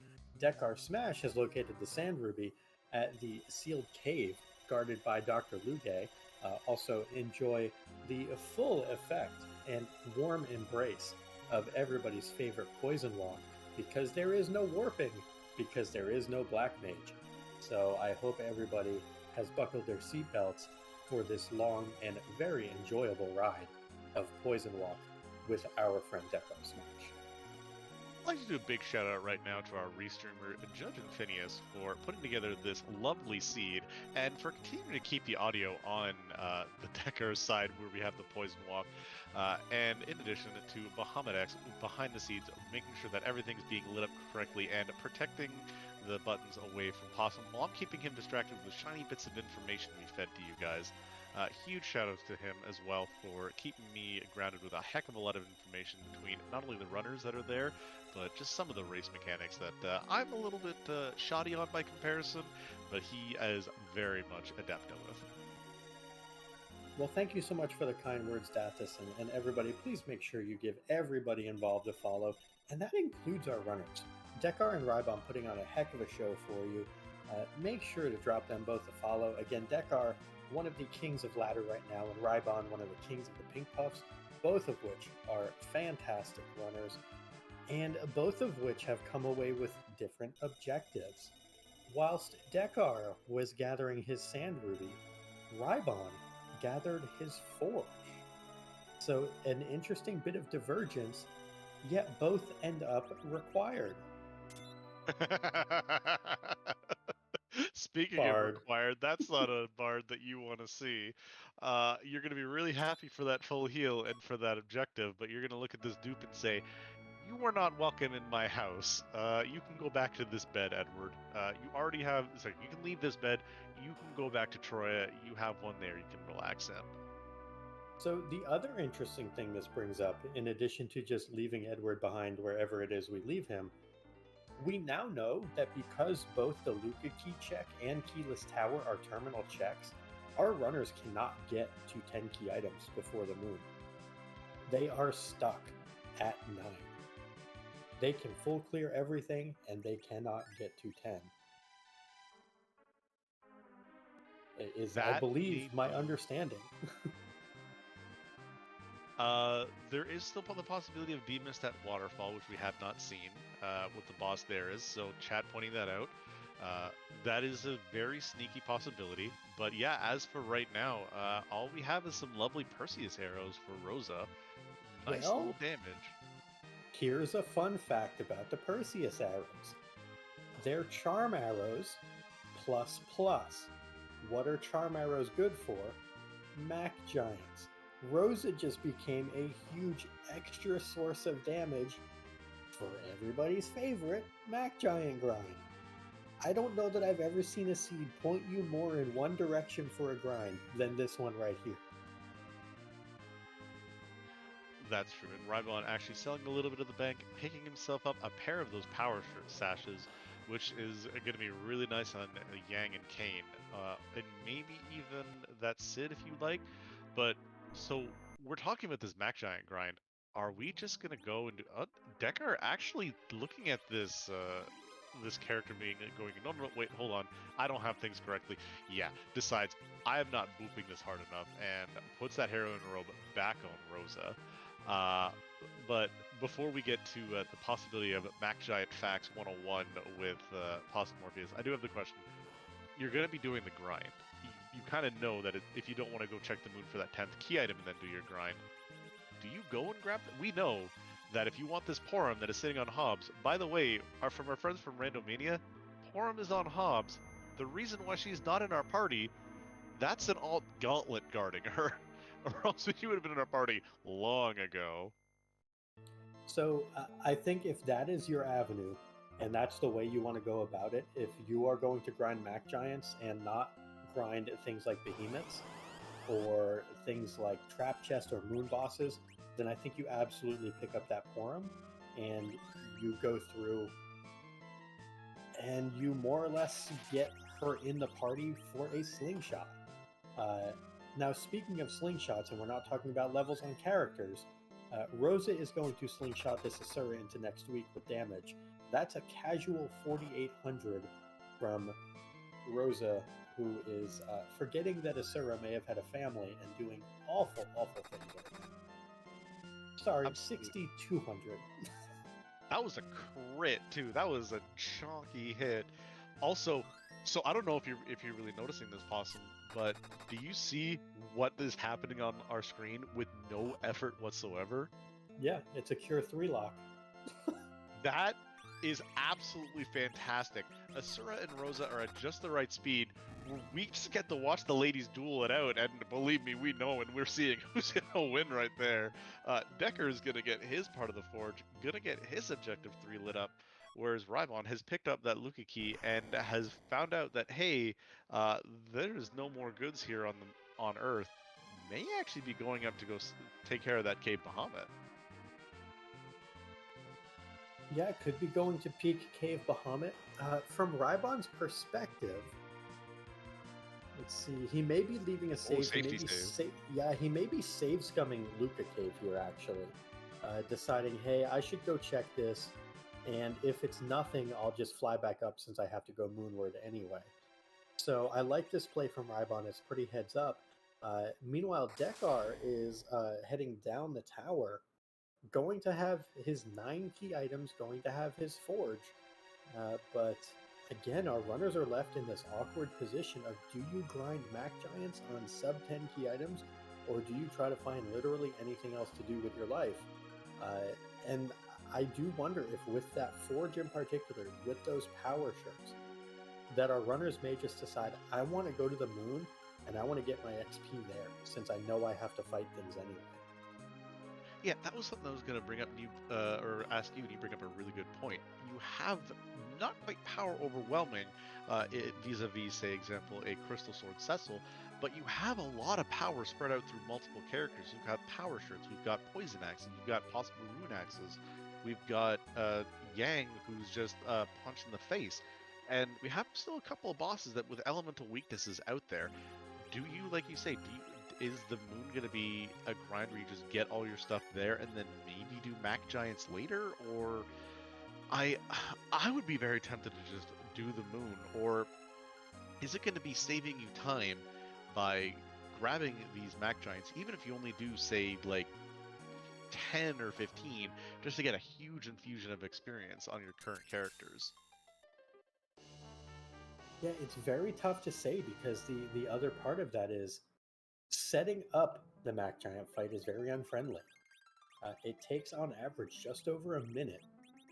DekarSMASH has located the Sand Ruby at the sealed cave guarded by Dr. Luge. Also enjoy the full effect and warm embrace of everybody's favorite Poison Walk, because there is no warping, because there is no Black Mage. So I hope everybody has buckled their seatbelts for this long and very enjoyable ride of Poison Walk with our friend DekarSMASH.
I'd like to do a big shout out right now to our restreamer, Judge and Phineas, for putting together this lovely seed and for continuing to keep the audio on the Dekar side where we have the Poison Walk. And in addition to Bahamut X behind the scenes, making sure that everything's being lit up correctly and protecting the buttons away from Possum while I'm keeping him distracted with shiny bits of information we fed to you guys. Huge shout outs to him as well for keeping me grounded with a heck of a lot of information between not only the runners that are there, but just some of the race mechanics that I'm a little bit shoddy on by comparison, but he is very much adept with.
Well, thank you so much for the kind words, Dathis, and everybody. Please make sure you give everybody involved a follow, and that includes our runners. Dekar and rhybon putting on a heck of a show for you. Make sure to drop them both a follow. Again, Dekar, one of the kings of ladder right now, and rhybon, one of the kings of the Pink Puffs, both of which are fantastic runners, and both of which have come away with different objectives. Whilst Dekar was gathering his sand ruby, rhybon gathered his forge. So an interesting bit of divergence, yet both end up required.
Speaking
Bard.
of required, that's not a bard that you want to see. You're going to be really happy for that full heal and for that objective, but you're going to look at this dupe and say, you are not welcome in my house. You can go back to this bed, Edward. You already have... Sorry, you can leave this bed. You can go back to Troya. You have one there you can relax in.
So the other interesting thing this brings up, in addition to just leaving Edward behind wherever it is we leave him, we now know that because both the Luca key check and keyless tower are terminal checks, our runners cannot get to 10 key items before the moon. They are stuck at 9. They can full clear everything, and they cannot get to 10. Is, I believe, my understanding.
There is still the possibility of Beamist at Waterfall, which we have not seen what the boss there is, so chat pointing that out. That is a very sneaky possibility, but yeah, as for right now, all we have is some lovely Perseus arrows for Rosa. Nice little damage.
Here's a fun fact about the Perseus arrows. They're charm arrows plus plus. What are charm arrows good for? Mac Giants. Rosa just became a huge extra source of damage for everybody's favorite Mac Giant grind. I don't know that I've ever seen a seed point you more in one direction for a grind than this one right here.
That's true, and rhybon actually selling a little bit of the bank, picking himself up a pair of those power sashes, which is going to be really nice on Yang and Kane, and maybe even that Sid if you like. But so we're talking about this Mac Giant grind. Are we just going to go and do... Dekar actually looking at this this character going, no, wait, hold on, I don't have things correctly. Yeah, decides I am not booping this hard enough and puts that heroine robe back on Rosa. But before we get to the possibility of Mac Giant Facts 101 with Possum Morpheus, I do have the question. You're going to be doing the grind. You kind of know that if you don't want to go check the moon for that 10th key item and then do your grind, do you go and grab it? We know that if you want this Porum that is sitting on Hobbs, by the way, from our friends from Randomania, Porum is on Hobbs. The reason why she's not in our party, that's an alt gauntlet guarding her. Or else she would have been in our party long ago.
So I think if that is your avenue, and that's the way you want to go about it, if you are going to grind Mac Giants and not grind things like Behemoths, or things like Trap Chest or Moon Bosses, then I think you absolutely pick up that Porum, and you go through, and you more or less get her in the party for a slingshot. Now, speaking of slingshots, and we're not talking about levels on characters, Rosa is going to slingshot this Asura into next week with damage. That's a casual 4,800 from Rosa, who is forgetting that Asura may have had a family and doing awful, awful things right now. Sorry, 6,200.
That was a crit, too. That was a chonky hit. Also, so I don't know if you're really noticing this, Possum, but do you see what is happening on our screen with no effort whatsoever?
Yeah, it's a Cure 3 lock.
That is absolutely fantastic. Asura and Rosa are at just the right speed. We just get to watch the ladies duel it out, and believe me, we know and we're seeing who's gonna win right there. Dekar is gonna get his part of the forge, gonna get his objective 3 lit up, whereas rhybon has picked up that Luca key and has found out that hey, there's no more goods here on Earth. May actually be going up to go take care of that Cave Bahamut.
Yeah, it could be going to peak Cave Bahamut. From Rybon's perspective, let's see. He may be leaving a save.
Safety save.
He may be save scumming Luca Cave here, actually. Deciding, hey, I should go check this, and if it's nothing, I'll just fly back up since I have to go moonward anyway. So I like this play from Rhybon. It's pretty heads up. Meanwhile, Dekar is heading down the tower, going to have his 9 key items, going to have his forge, but again, our runners are left in this awkward position of do you grind Mac Giants on sub 10 key items, or do you try to find literally anything else to do with your life? And I do wonder if with that forge in particular, with those power shirts, that our runners may just decide, I want to go to the moon and I want to get my XP there, since I know I have to fight things anyway.
Yeah, that was something I was going to bring up, or ask you, and you bring up a really good point. You have not quite power overwhelming vis-a-vis, say, example, a Crystal Sword Cecil, but you have a lot of power spread out through multiple characters. You've got power shirts, we've got poison axes, you've got possible rune axes, we've got Yang, who's just punched in the face, and we have still a couple of bosses that with elemental weaknesses out there. Do you, like you say, is the moon going to be a grind where you just get all your stuff there and then maybe do Mac Giants later? Or I would be very tempted to just do the moon. Or is it going to be saving you time by grabbing these Mac Giants, even if you only do, say, like 10 or 15, just to get a huge infusion of experience on your current characters?
Yeah, it's very tough to say, because the other part of that is setting up the Mac Giant fight is very unfriendly. It takes on average just over a minute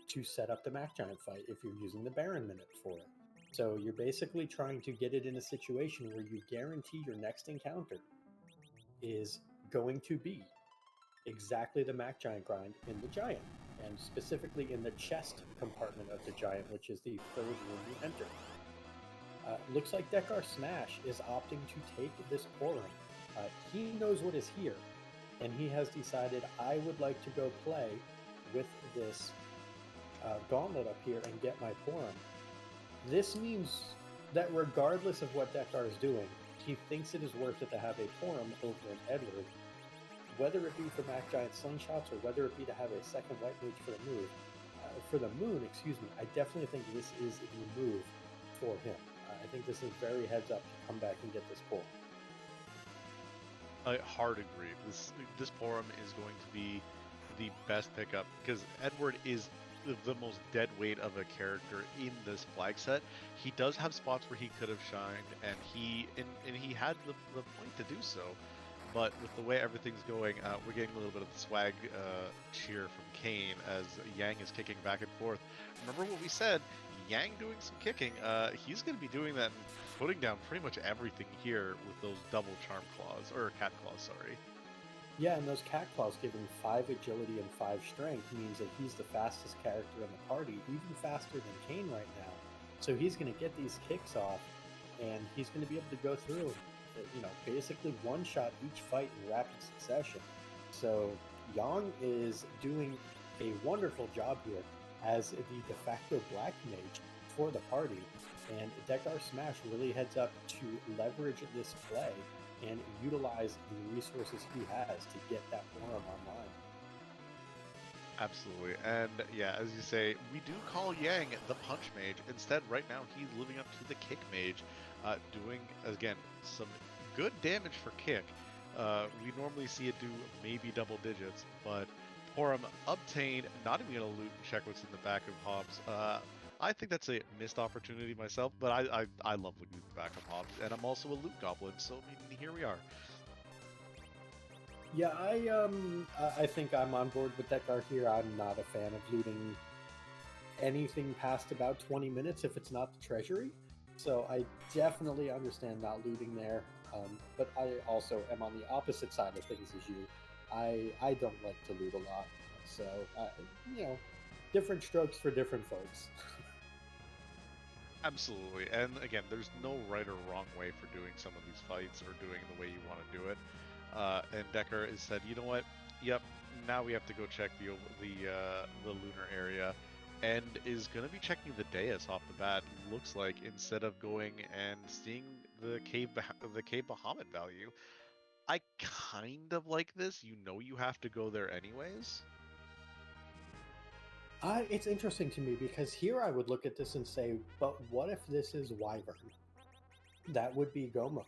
to set up the Mac Giant fight if you're using the Baron minute for it. So you're basically trying to get it in a situation where you guarantee your next encounter is going to be exactly the Mac Giant grind in the Giant, and specifically in the chest compartment of the Giant, which is the third room you enter. Looks like DekarSMASH is opting to take this Porum. He knows what is here, and he has decided, I would like to go play with this gauntlet up here and get my Porum. This means that regardless of what Dekar is doing, he thinks it is worth it to have a Porum over an Edward, whether it be for Mac Giant slingshots or whether it be to have a second white mage for the move. For the moon, I definitely think this is the move for him. I think this is very heads up to come back and get this Porum.
I hard agree. This Porum is going to be the best pickup, because Edward is the most dead weight of a character in this flag set. He does have spots where he could have shined, and he had the point to do so. But with the way everything's going, we're getting a little bit of the swag cheer from Kane as Yang is kicking back and forth. Remember what we said? Yang doing some kicking. He's going to be doing that and putting down pretty much everything here with those double charm claws, or cat claws, sorry.
Yeah, and those cat claws giving 5 agility and 5 strength means that he's the fastest character in the party, even faster than Kane right now. So he's going to get these kicks off, and he's going to be able to go through, basically one-shot each fight in rapid succession. So Yang is doing a wonderful job here as the de facto black mage for the party, and DekarSMASH really heads up to leverage this play and utilize the resources he has to get that Porum online.
Absolutely, and yeah, as you say, we do call Yang the punch mage. Instead, right now, he's living up to the kick mage, doing, again, some good damage for kick. We normally see it do maybe double digits, but Porum obtained, not even going to loot and check what's in the back of Hobbs. I think that's a missed opportunity myself, but I love looking at the back of Hobbs, and I'm also a loot goblin, so I mean, here we are.
Yeah, I think I'm on board with Dekar here. I'm not a fan of looting anything past about 20 minutes if it's not the treasury. So I definitely understand not looting there. But I also am on the opposite side of things as you. I don't like to loot a lot. So, you know, different strokes for different folks.
Absolutely, and again, there's no right or wrong way for doing some of these fights or doing the way you want to do it. And Decker has said, you know what? Yep, now we have to go check the lunar area, and is going to be checking the dais off the bat. Looks like instead of going and seeing the cave Bahamut value. I kind of like this. You know, you have to go there anyways.
It's interesting to me because here I would look at this and say, but what if this is Wyvern? That would be go mode.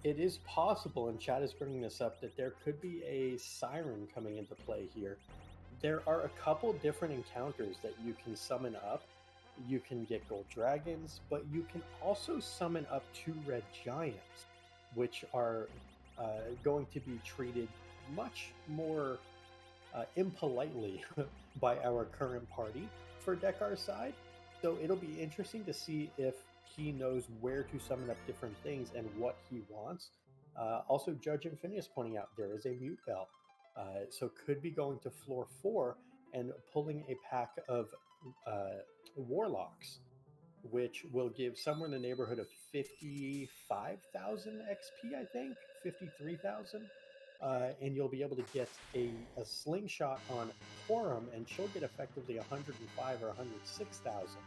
It is possible, and Chad is bringing this up, that there could be a siren coming into play here. There are a couple different encounters that you can summon up. You can get gold dragons, but you can also summon up 2 red giants, which are going to be treated much more impolitely by our current party for Dekar's side. So it'll be interesting to see if he knows where to summon up different things and what he wants. Also, Judge Infinius pointing out there is a mute bell. So could be going to floor 4 and pulling a pack of warlocks, which will give somewhere in the neighborhood of 55,000 XP, I think, 53,000. And you'll be able to get a slingshot on Quorum, and she'll get effectively 105 or 106,000.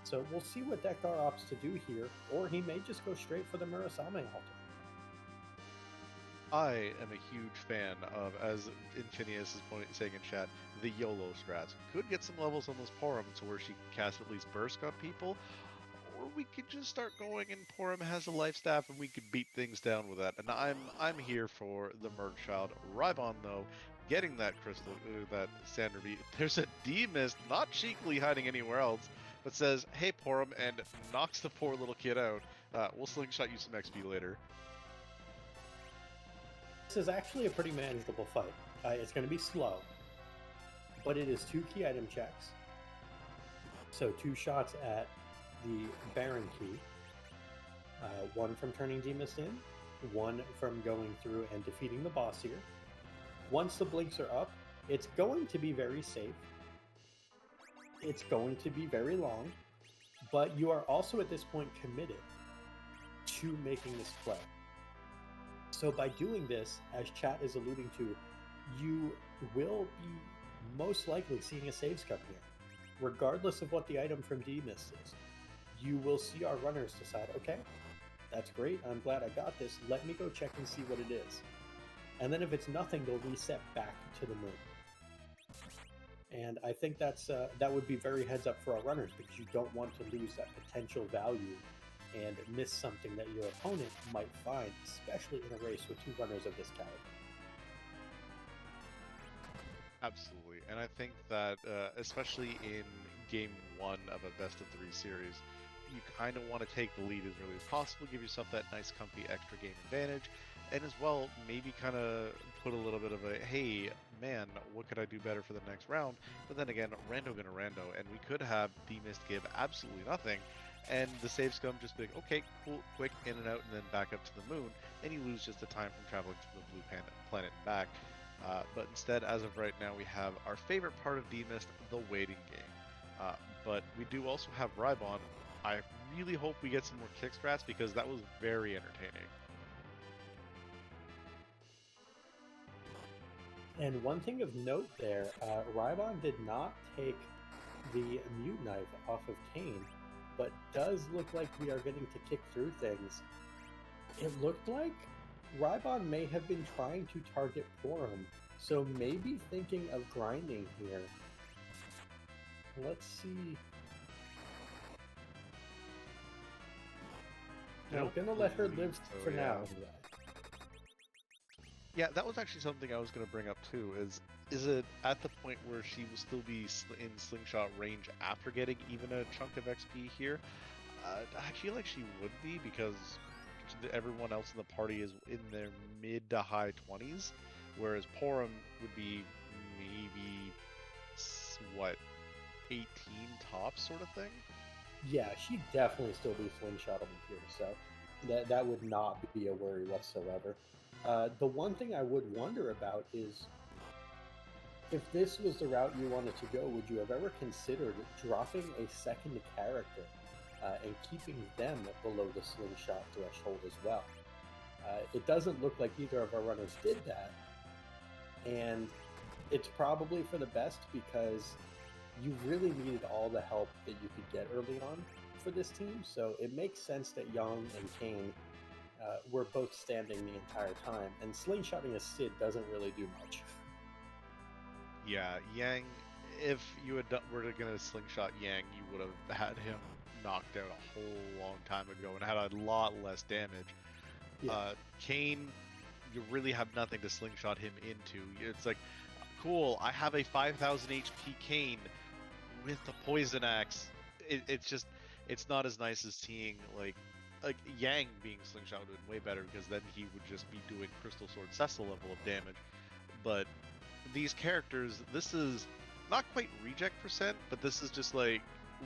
So we'll see what Dekar opts to do here, or he may just go straight for the Murasame altar.
I am a huge fan of, as Infinius is saying in chat, the YOLO strats. Could get some levels on this Porum to where she can cast at least Burst on people, or we could just start going and Porum has a life staff and we could beat things down with that. And I'm here for the Murk Child. rhybon though, getting that crystal, that Sander beat. There's a D-Mist, not cheekily hiding anywhere else, but says, hey Porum, and knocks the poor little kid out. We'll slingshot you some XP later.
This is actually a pretty manageable fight. It's going to be slow, but it is 2 key item checks. So 2 shots at the Baron key, 1 from turning D-Mist in, 1 from going through and defeating the boss here. Once the blinks are up, it's going to be very safe. It's going to be very long, but you are also at this point committed to making this play. So by doing this, as chat is alluding to, you will be most likely seeing a save scum here, regardless of what the item from D-Mist is. You will see our runners decide, okay, that's great, I'm glad I got this, let me go check and see what it is. And then if it's nothing, they'll reset back to the moon. And I think that would be very heads up for our runners, because you don't want to lose that potential value and miss something that your opponent might find, especially in a race with 2 runners of this caliber.
Absolutely, and I think that especially in game 1 of a best of 3 series, you kind of want to take the lead as early as possible, give yourself that nice comfy extra game advantage, and as well maybe kind of put a little bit of a, hey man, what could I do better for the next round? But then again, rando gonna rando, and we could have D-Mist give absolutely nothing, and the save scum just be like, okay, cool, quick, in and out, and then back up to the moon, and you lose just the time from traveling to the blue planet and back. But instead, as of right now, we have our favorite part of D-Mist, the waiting game. But we do also have rhybon. I really hope we get some more kick strats, because that was very entertaining.
And one thing of note there, rhybon did not take the mute knife off of Kane, but does look like we are getting to kick through things. It looked like rhybon may have been trying to target Porum, so maybe thinking of grinding here. Let's see. I'm gonna let her live for now.
Yeah, that was actually something I was going to bring up too. Is it at the point where she will still be in slingshot range after getting even a chunk of XP here? I feel like she would be, because everyone else in the party is in their mid to high 20s, whereas Porum would be maybe what 18 tops sort of thing.
Yeah, she'd definitely still be slingshotable here, so that would not be a worry whatsoever. The one thing I would wonder about is if this was the route you wanted to go, would you have ever considered dropping a second character and keeping them below the slingshot threshold as well? It doesn't look like either of our runners did that, and it's probably for the best because you really needed all the help that you could get early on for this team, so it makes sense that Young and Kane were both standing the entire time, and slingshotting a Sid doesn't really do much.
Yeah, Yang, if you were going to slingshot Yang, you would have had him knocked out a whole long time ago and had a lot less damage.
Yeah.
Kane, you really have nothing to slingshot him into. It's like, cool, I have a 5,000 HP Kane with the poison axe. It's not as nice as seeing like Yang being slingshot would have been way better because then he would just be doing Crystal Sword Cecil level of damage. But these characters, this is not quite reject percent, but this is just like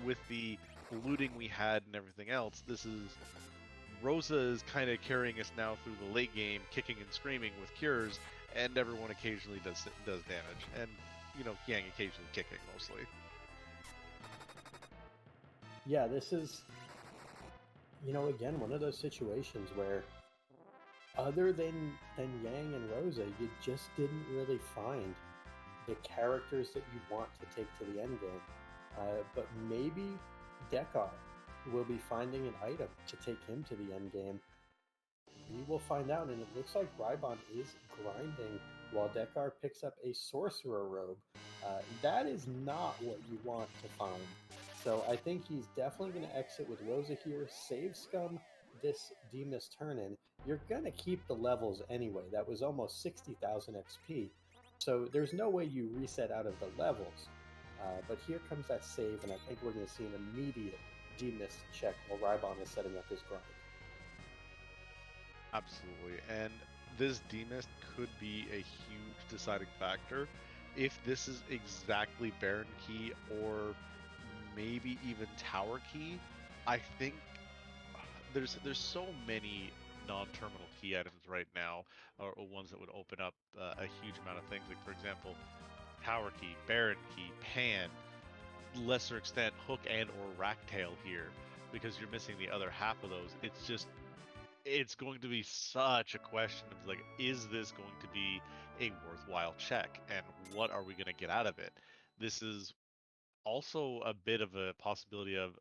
with the looting we had and everything else, this is Rosa is kind of carrying us now through the late game, kicking and screaming with cures, and everyone occasionally does damage, and Yang occasionally kicking mostly.
Yeah, this is, again, one of those situations where other than Yang and Rosa, you just didn't really find the characters that you want to take to the end game. But maybe Dekar will be finding an item to take him to the end game. We will find out, and it looks like rhybon is grinding while Dekar picks up a sorcerer robe. That is not what you want to find. So I think he's definitely going to exit with Rosa here, save scum this Demas turn-in. You're going to keep the levels anyway. That was almost 60,000 XP. So there's no way you reset out of the levels. But here comes that save, and I think we're going to see an immediate Demas check while rhybon is setting up his grind.
Absolutely, and this Demas could be a huge deciding factor. If this is exactly Baron Key or maybe even Tower Key, I think there's so many non-terminal key items right now, or ones that would open up a huge amount of things. Like for example, Tower Key, Baron Key, Pan, lesser extent Hook and or Racktail here, because you're missing the other half of those. It's going to be such a question of like, is this going to be a worthwhile check, and what are we going to get out of it? This is also a bit of a possibility of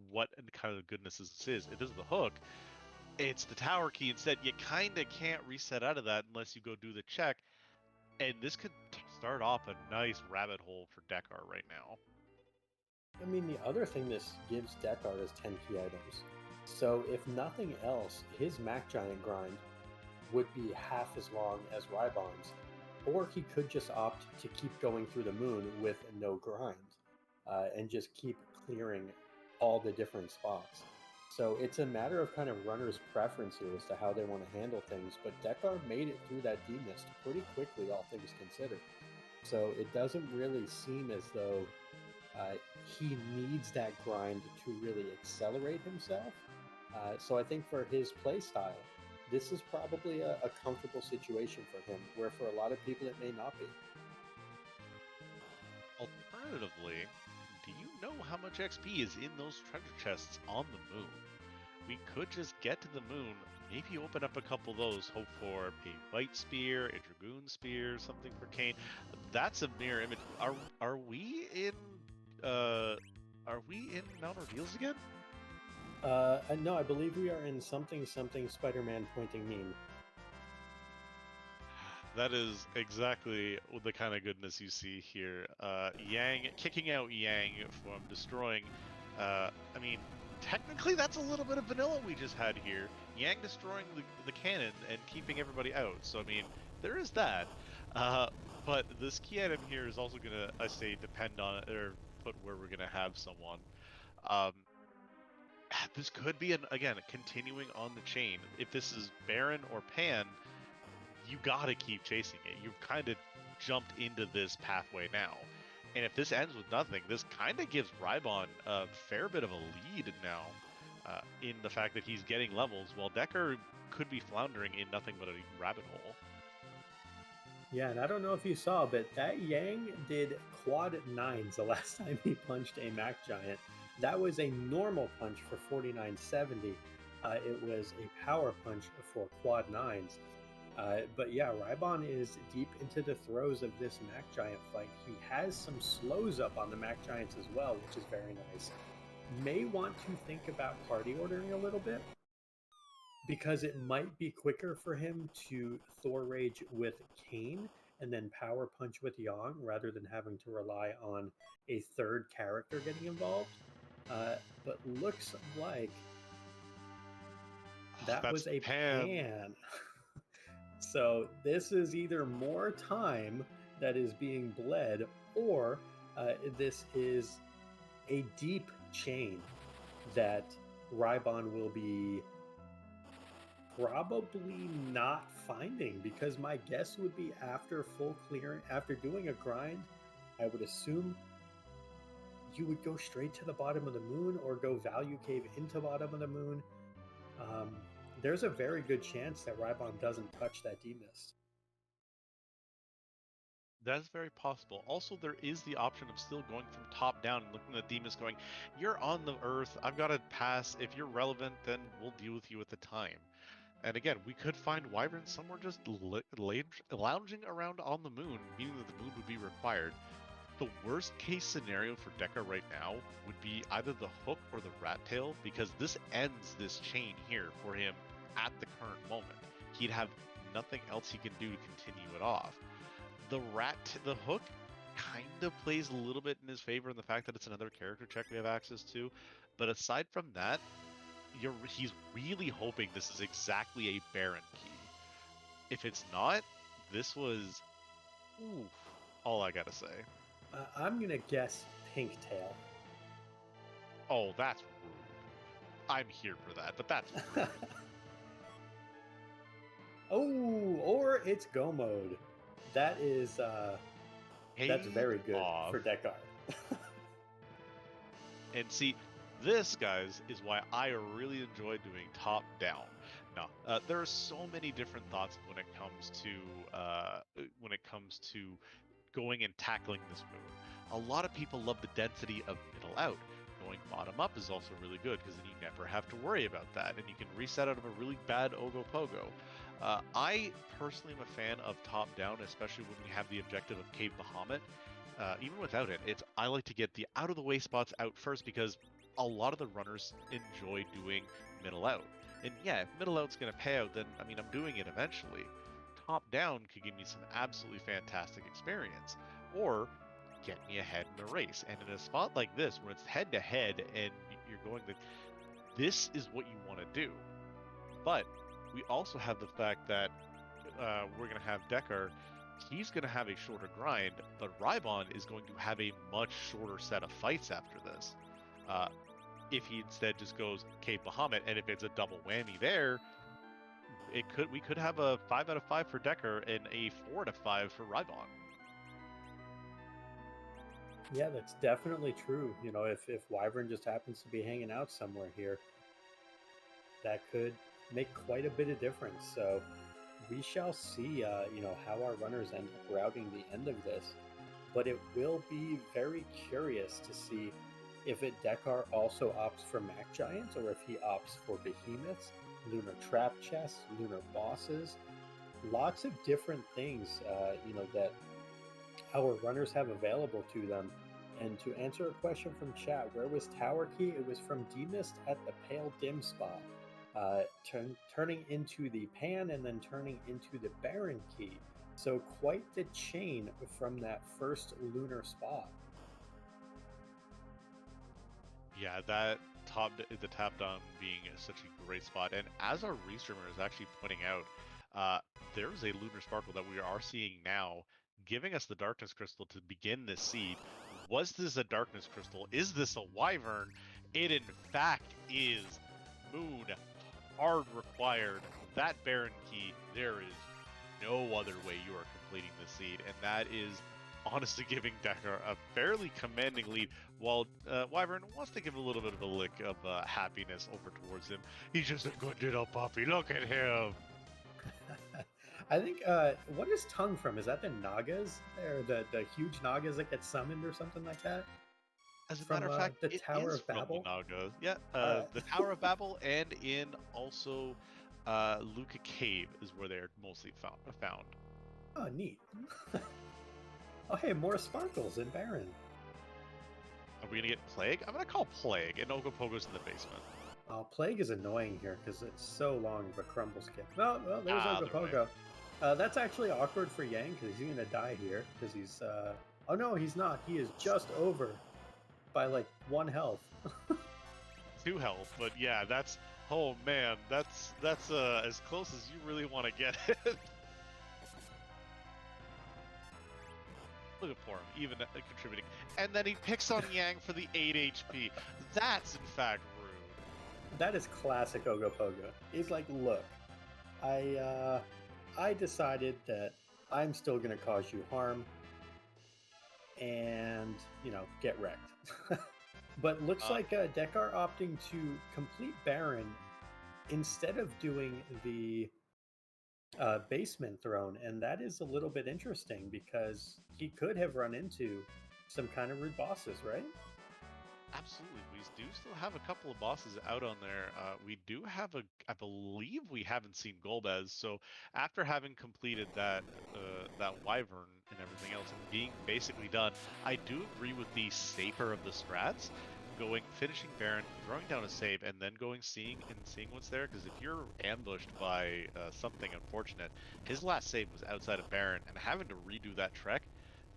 what kind of goodness this is. If this is the Hook, it's the Tower Key instead. You kind of can't reset out of that unless you go do the check, and this could start off a nice rabbit hole for Dekar right now.
I mean, the other thing this gives Dekar is 10 key items. So if nothing else, his Mac Giant grind would be half as long as rhybon's, or he could just opt to keep going through the moon with no grind and just keep clearing all the different spots. So it's a matter of kind of runner's preference here as to how they want to handle things, but Dekar made it through that demist pretty quickly, all things considered. So it doesn't really seem as though he needs that grind to really accelerate himself. So I think for his play style, this is probably a comfortable situation for him, where for a lot of people it may not be.
Alternatively, do you know how much XP is in those treasure chests on the moon? We could just get to the moon, maybe open up a couple of those, hope for a White Spear, a Dragoon Spear, something for Kane. That's a mirror image. Are we in Mount Ordeals again?
No, I believe we are in something Spider-Man pointing meme.
That is exactly the kind of goodness you see here. Yang, kicking out Yang from destroying, I mean, technically that's a little bit of vanilla we just had here. Yang destroying the cannon and keeping everybody out. So, I mean, there is that. But this key item here is also going to, I say, depend on, or put where we're going to have someone. this could be, again, continuing on the chain. If this is Baron or Pan, you gotta keep chasing it. You've kind of jumped into this pathway now. And if this ends with nothing, this kind of gives rhybon a fair bit of a lead now in the fact that he's getting levels, while Dekar could be floundering in nothing but a rabbit hole.
Yeah, and I don't know if you saw, but that Yang did quad 9s the last time he punched a Mac Giant. That was a normal punch for 4970. It was a power punch for quad 9s. But yeah, rhybon is deep into the throes of this Mac Giant fight. He has some slows up on the Mac Giants as well, which is very nice. May want to think about party ordering a little bit, because it might be quicker for him to Thor Rage with Kane and then Power Punch with Yang rather than having to rely on a third character getting involved. But looks like that was a pan. So this is either more time that is being bled, or this is a deep chain that rhybon will be probably not finding, because my guess would be after full clearing, after doing a grind, I would assume you would go straight to the bottom of the moon or go value cave into bottom of the moon. There's a very good chance that rhybon doesn't touch that D-Mist.
That's very possible. Also, there is the option of still going from top down and looking at Demas going, you're on the earth, I've got to pass. If you're relevant, then we'll deal with you at the time. And again, we could find Wyvern somewhere just lounging around on the moon, meaning that the moon would be required. The worst case scenario for Dekar right now would be either the hook or the rat tail, because this ends this chain here for him at the current moment. He'd have nothing else he can do to continue it off. The hook kind of plays a little bit in his favor in the fact that it's another character check we have access to, but aside from that, he's really hoping this is exactly a Baron key. If it's not, this was all I gotta say.
I'm gonna guess pink tail.
Oh, that's rude. I'm here for that, but that's rude.
Oh, or it's go mode. That is that's very good for Dekar.
And see, this, guys, is why I really enjoy doing top down. Now, there are so many different thoughts when it comes to going and tackling this moon. A lot of people love the density of middle out. Going bottom up is also really good because then you never have to worry about that, and you can reset out of a really bad Ogopogo. I personally am a fan of top down, especially when we have the objective of Cave Bahamut. Even without it, I like to get the out of the way spots out first, because a lot of the runners enjoy doing middle out. And yeah, if middle out's going to pay out, then I'm doing it eventually. Top down could give me some absolutely fantastic experience, or get me ahead in the race. And in a spot like this, where it's head to head and you're going this is what you want to do. But we also have the fact that we're going to have Dekar. He's going to have a shorter grind, but rhybon is going to have a much shorter set of fights after this. If he instead just goes Cave Bahamut, and if it's a double whammy there, we could have a 5 out of 5 for Dekar and a 4 out of 5 for rhybon.
Yeah, that's definitely true. You know, if Wyvern just happens to be hanging out somewhere here, that could make quite a bit of difference. So we shall see, how our runners end up routing the end of this. But it will be very curious to see if Dekar also opts for Mac Giants, or if he opts for Behemoths, Lunar Trap Chests, Lunar Bosses. Lots of different things, that our runners have available to them. And to answer a question from chat, where was Tower Key? It was from D-Mist at the Pale Dim spot, turning into the Pan and then turning into the Baron Key. So quite the chain from that first lunar spot.
Yeah, the tap down being such a great spot. And as our restreamer is actually pointing out, there's a lunar sparkle that we are seeing now, giving us the darkness crystal to begin this seed. Was this a darkness crystal? Is this a wyvern? It in fact is Moon, hard required. That Baron key, there is no other way you are completing the seed, and that is honestly giving Dekar a fairly commanding lead, while Wyvern wants to give a little bit of a lick of happiness over towards him. He's just a good little puppy, look at him!
I think, what is tongue from? Is that the Nagas? Or the huge Nagas that get summoned or something like that?
As a
From,
matter of fact,
the
it
Tower
is
of
from
Babel?
the Nagas. Yeah,
Alright.
the Tower of Babel, and in also Luca Cave is where they're mostly found.
Oh, neat. Oh, hey, more sparkles in Baron.
Are we gonna get Plague? I'm gonna call Plague, and Ogopogo's in the basement.
Oh, Plague is annoying here because it's so long of a crumble skip. No, well, there's
Either
Ogopogo. That's actually awkward for Yang because he's gonna die here because he's. Oh no, he's not. He is just over by like 1 health.
2 health, but yeah, that's, oh man, that's as close as you really want to get it. Look at poor him, even contributing. And then he picks on Yang for the 8 HP. That's in fact rude.
That is classic Ogopogo. He's like, look, I decided that I'm still gonna cause you harm and, you know, get wrecked. But looks like Dekar opting to complete Baron instead of doing the basement throne, and that is a little bit interesting because he could have run into some kind of rude bosses, right?
Absolutely, we do still have a couple of bosses out on there. We do have I believe we haven't seen Golbez. So after having completed that that Wyvern and everything else and being basically done, I do agree with the safer of the strats, finishing Baron, throwing down a save, and then seeing what's there. Because if you're ambushed by something unfortunate, his last save was outside of Baron, and having to redo that trek.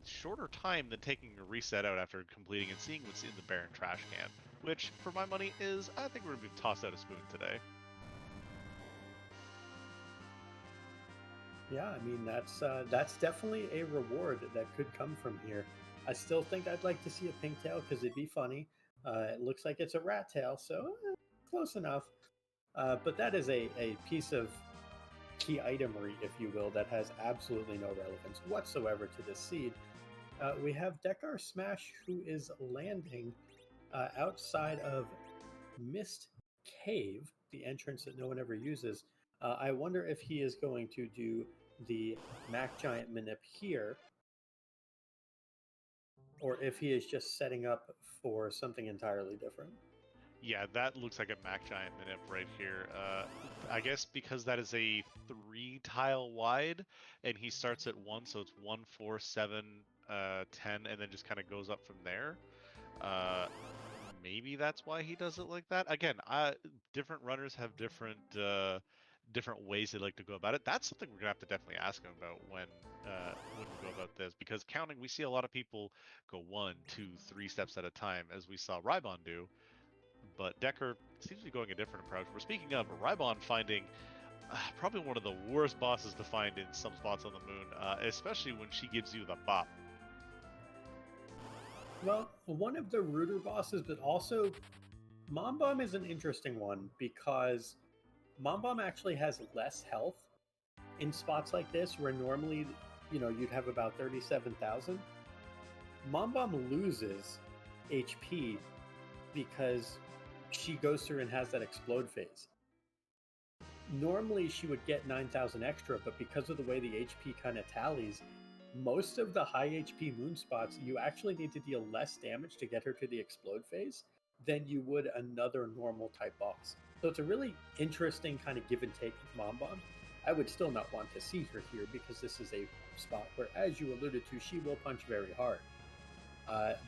Shorter time than taking a reset out after completing and seeing what's in the Baron trash can, which, for my money, is, I think we're going to be tossed out a spoon today.
Yeah, I mean, that's definitely a reward that could come from here. I still think I'd like to see a pink tail because it'd be funny. It looks like it's a rat tail, so close enough. But that is a piece of key itemry, if you will, that has absolutely no relevance whatsoever to this seed. We have DekarSMASH, who is landing outside of Mist Cave, the entrance that no one ever uses. I wonder if he is going to do the Mac Giant Manip here, or if he is just setting up for something entirely different.
Yeah, that looks like a Mac Giant Manip right here. I guess because that is a 3 tile wide, and he starts at 1, so it's 1, 4, 7, 10, and then just kind of goes up from there. Maybe that's why he does it like that. Again, different runners have different ways they like to go about it. That's something we're gonna have to definitely ask him about when we go about this, because counting, we see a lot of people go 1, 2, 3 steps at a time, as we saw rhybon do. But Dekar seems to be going a different approach. We're speaking of rhybon finding probably one of the worst bosses to find in some spots on the moon, especially when she gives you the bop.
Well, one of the ruder bosses, but also Mombom is an interesting one because Mombom actually has less health in spots like this where normally, you know, you'd have about 37,000. Mombom loses HP because she goes through and has that explode phase. Normally she would get 9,000 extra, but because of the way the HP kind of tallies, most of the high HP moon spots, you actually need to deal less damage to get her to the explode phase than you would another normal type boss. So it's a really interesting kind of give and take with Mombom. I would still not want to see her here because this is a spot where, as you alluded to, she will punch very hard.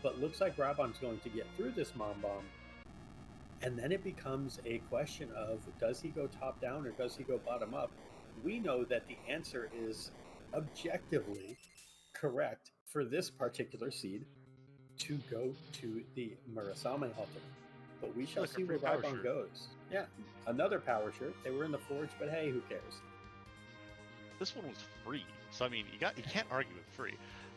But looks like rhybon's going to get through this Mombom. And then it becomes a question of, does he go top down or does he go bottom up? We know that the answer is objectively correct for this particular seed to go to the Murasame ultimate. But we shall see where rhybon goes. Yeah, another power shirt. They were in the forge, but hey, who cares?
This one was free, so I mean, you can't argue with free.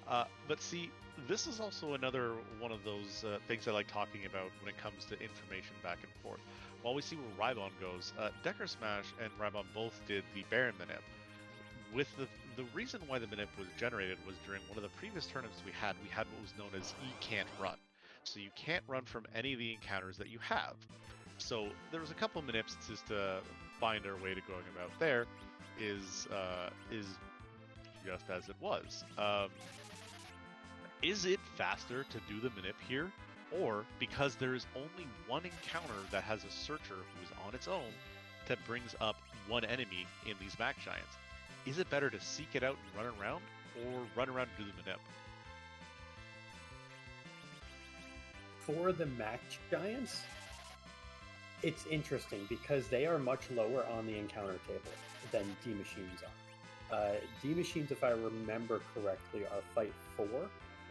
But see, this is also another one of those things I like talking about when it comes to information back and forth. While we see where rhybon goes, DekarSMASH and rhybon both did the Baron manip. With the reason why the manip was generated was during one of the previous tournaments we had what was known as E can't run. So you can't run from any of the encounters that you have. So there was a couple manips just to find our way to going about there. Is just as it was. Is it faster to do the manip here, or because there is only one encounter that has a searcher who is on its own that brings up one enemy in these Mac Giants? Is it better to seek it out and run around, or run around and do the manip?
For the Mac Giants, it's interesting because they are much lower on the encounter table than D Machines are. D Machines, if I remember correctly, are fight 4, and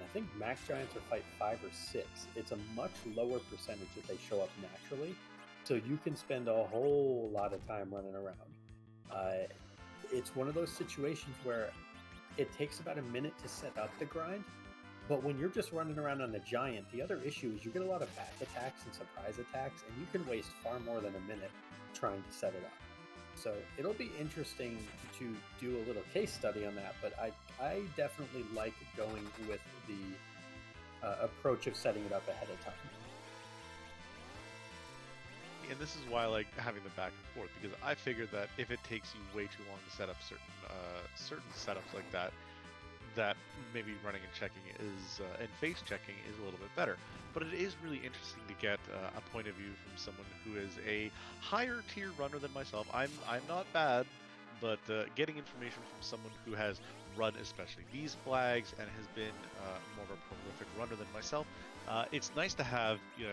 I think Mac Giants are fight 5 or 6. It's a much lower percentage that they show up naturally, so you can spend a whole lot of time running around. It's one of those situations where it takes about a minute to set up the grind, but when you're just running around on the Giant, the other issue is you get a lot of back attacks and surprise attacks, and you can waste far more than a minute trying to set it up. So it'll be interesting to do a little case study on that, but I definitely like going with the approach of setting it up ahead of time.
And this is why I like having the back and forth, because I figured that if it takes you way too long to set up certain setups like that, that maybe running and checking is and face checking is a little bit better. But it is really interesting to get a point of view from someone who is a higher tier runner than myself. I'm not bad, but getting information from someone who has run especially these flags and has been more of a prolific runner than myself, it's nice to have your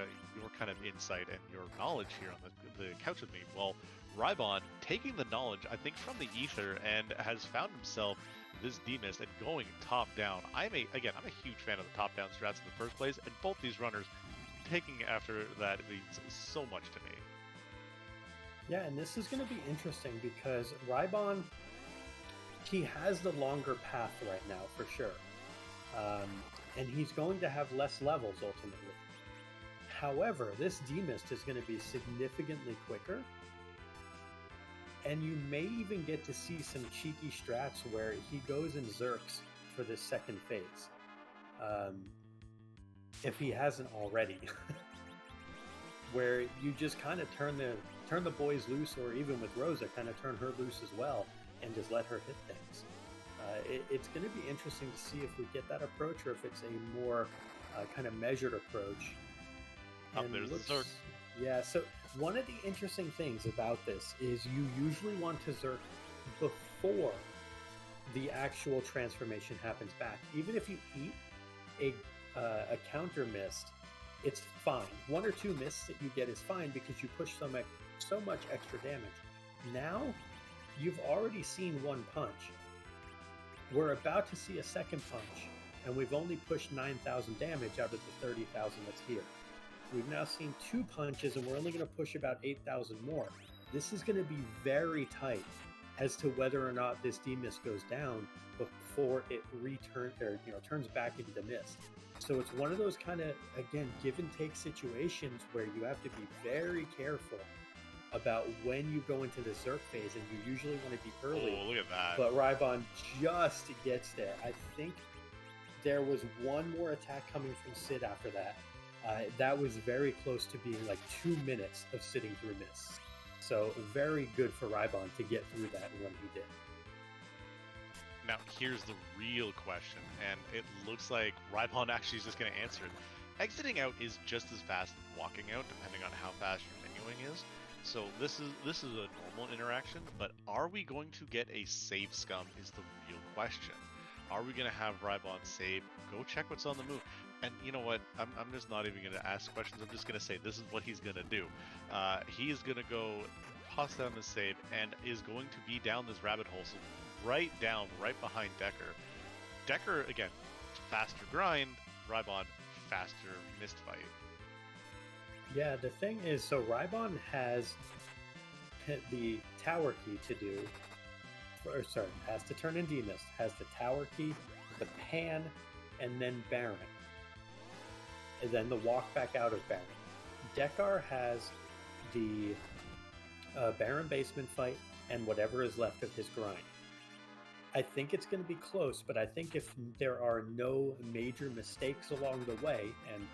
kind of insight and your knowledge here on the couch with me. Well, rhybon taking the knowledge, I think, from the ether and has found himself this Demus and going top down. I'm a huge fan of the top down strats in the first place, and both these runners taking after that means so much to me.
Yeah, and this is going to be interesting because rhybon, he has the longer path right now for sure, and he's going to have less levels ultimately. However, this Demist is going to be significantly quicker, and you may even get to see some cheeky strats where he goes and zerks for this second phase, if he hasn't already. Where you just kind of turn the boys loose, or even with Rosa, kind of turn her loose as well, and just let her hit things. It's going to be interesting to see if we get that approach, or if it's a more kind of measured approach.
There's the Zerk.
Yeah, so one of the interesting things about this is you usually want to Zerk before the actual transformation happens back. Even if you eat a counter mist, it's fine. 1 or 2 mists that you get is fine because you push so much extra damage. Now, you've already seen 1 punch. We're about to see a second punch, and we've only pushed 9,000 damage out of the 30,000 that's here. We've now seen 2 punches, and we're only going to push about 8,000 more. This is going to be very tight as to whether or not this Demist goes down before it turns back into the mist. So it's one of those kind of, again, give and take situations where you have to be very careful about when you go into the Zerk phase, and you usually want to be early.
Oh, look at that.
But rhybon just gets there. I think there was one more attack coming from Sid after that. That was very close to being like 2 minutes of sitting through mists. So very good for rhybon to get through that when he did.
Now, here's the real question, and it looks like rhybon actually is just going to answer it. Exiting out is just as fast as walking out, depending on how fast your menuing is. So this is a normal interaction, but are we going to get a save scum is the real question. Are we going to have rhybon save, go check what's on the move? And you know what, I'm just not even going to ask questions, I'm just going to say this is what he's going to do. He is going to go toss down the save, and is going to be down this rabbit hole, so right behind Dekar. Dekar, again, faster grind, rhybon, faster mist fight.
Yeah, the thing is, so rhybon has the tower key to do, has to turn in Demist, has the tower key, the pan, and then Baron. And then the walk back out of Baron. Dekar has the Baron basement fight and whatever is left of his grind. I think it's going to be close, but I think if there are no major mistakes along the way, and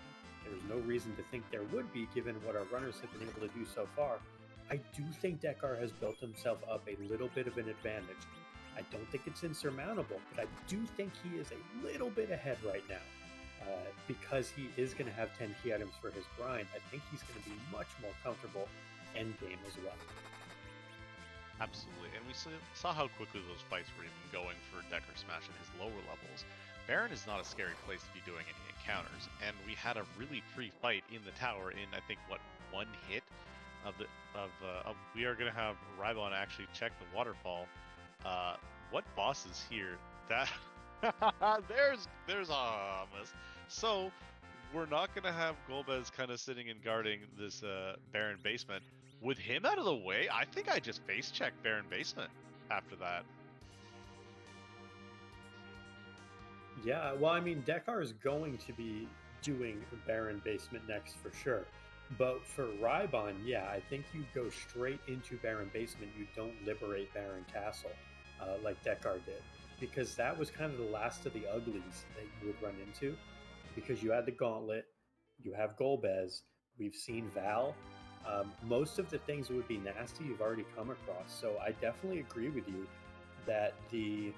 there's no reason to think there would be given what our runners have been able to do so far, I do think Dekar has built himself up a little bit of an advantage. I don't think it's insurmountable, but I do think he is a little bit ahead right now. Because he is going to have 10 key items for his grind, I think he's going to be much more comfortable endgame as well.
Absolutely, and we saw how quickly those fights were even going for DekarSMASH in his lower levels. Baron is not a scary place to be doing any encounters, and we had a really free fight in the tower in, I think, what, one hit of we are going to have rhybon actually check the waterfall. What boss is here? That there's a miss. So we're not going to have Golbez kind of sitting and guarding this Baron basement. With him out of the way, I think I just face checked Baron basement after that.
Yeah, well, I mean, Dekar is going to be doing Baron basement next for sure. But for rhybon, yeah, I think you go straight into Baron basement. You don't liberate Baron Castle like Dekar did. Because that was kind of the last of the uglies that you would run into. Because you had the Gauntlet, you have Golbez, we've seen Val. Most of the things that would be nasty you've already come across. So I definitely agree with you that the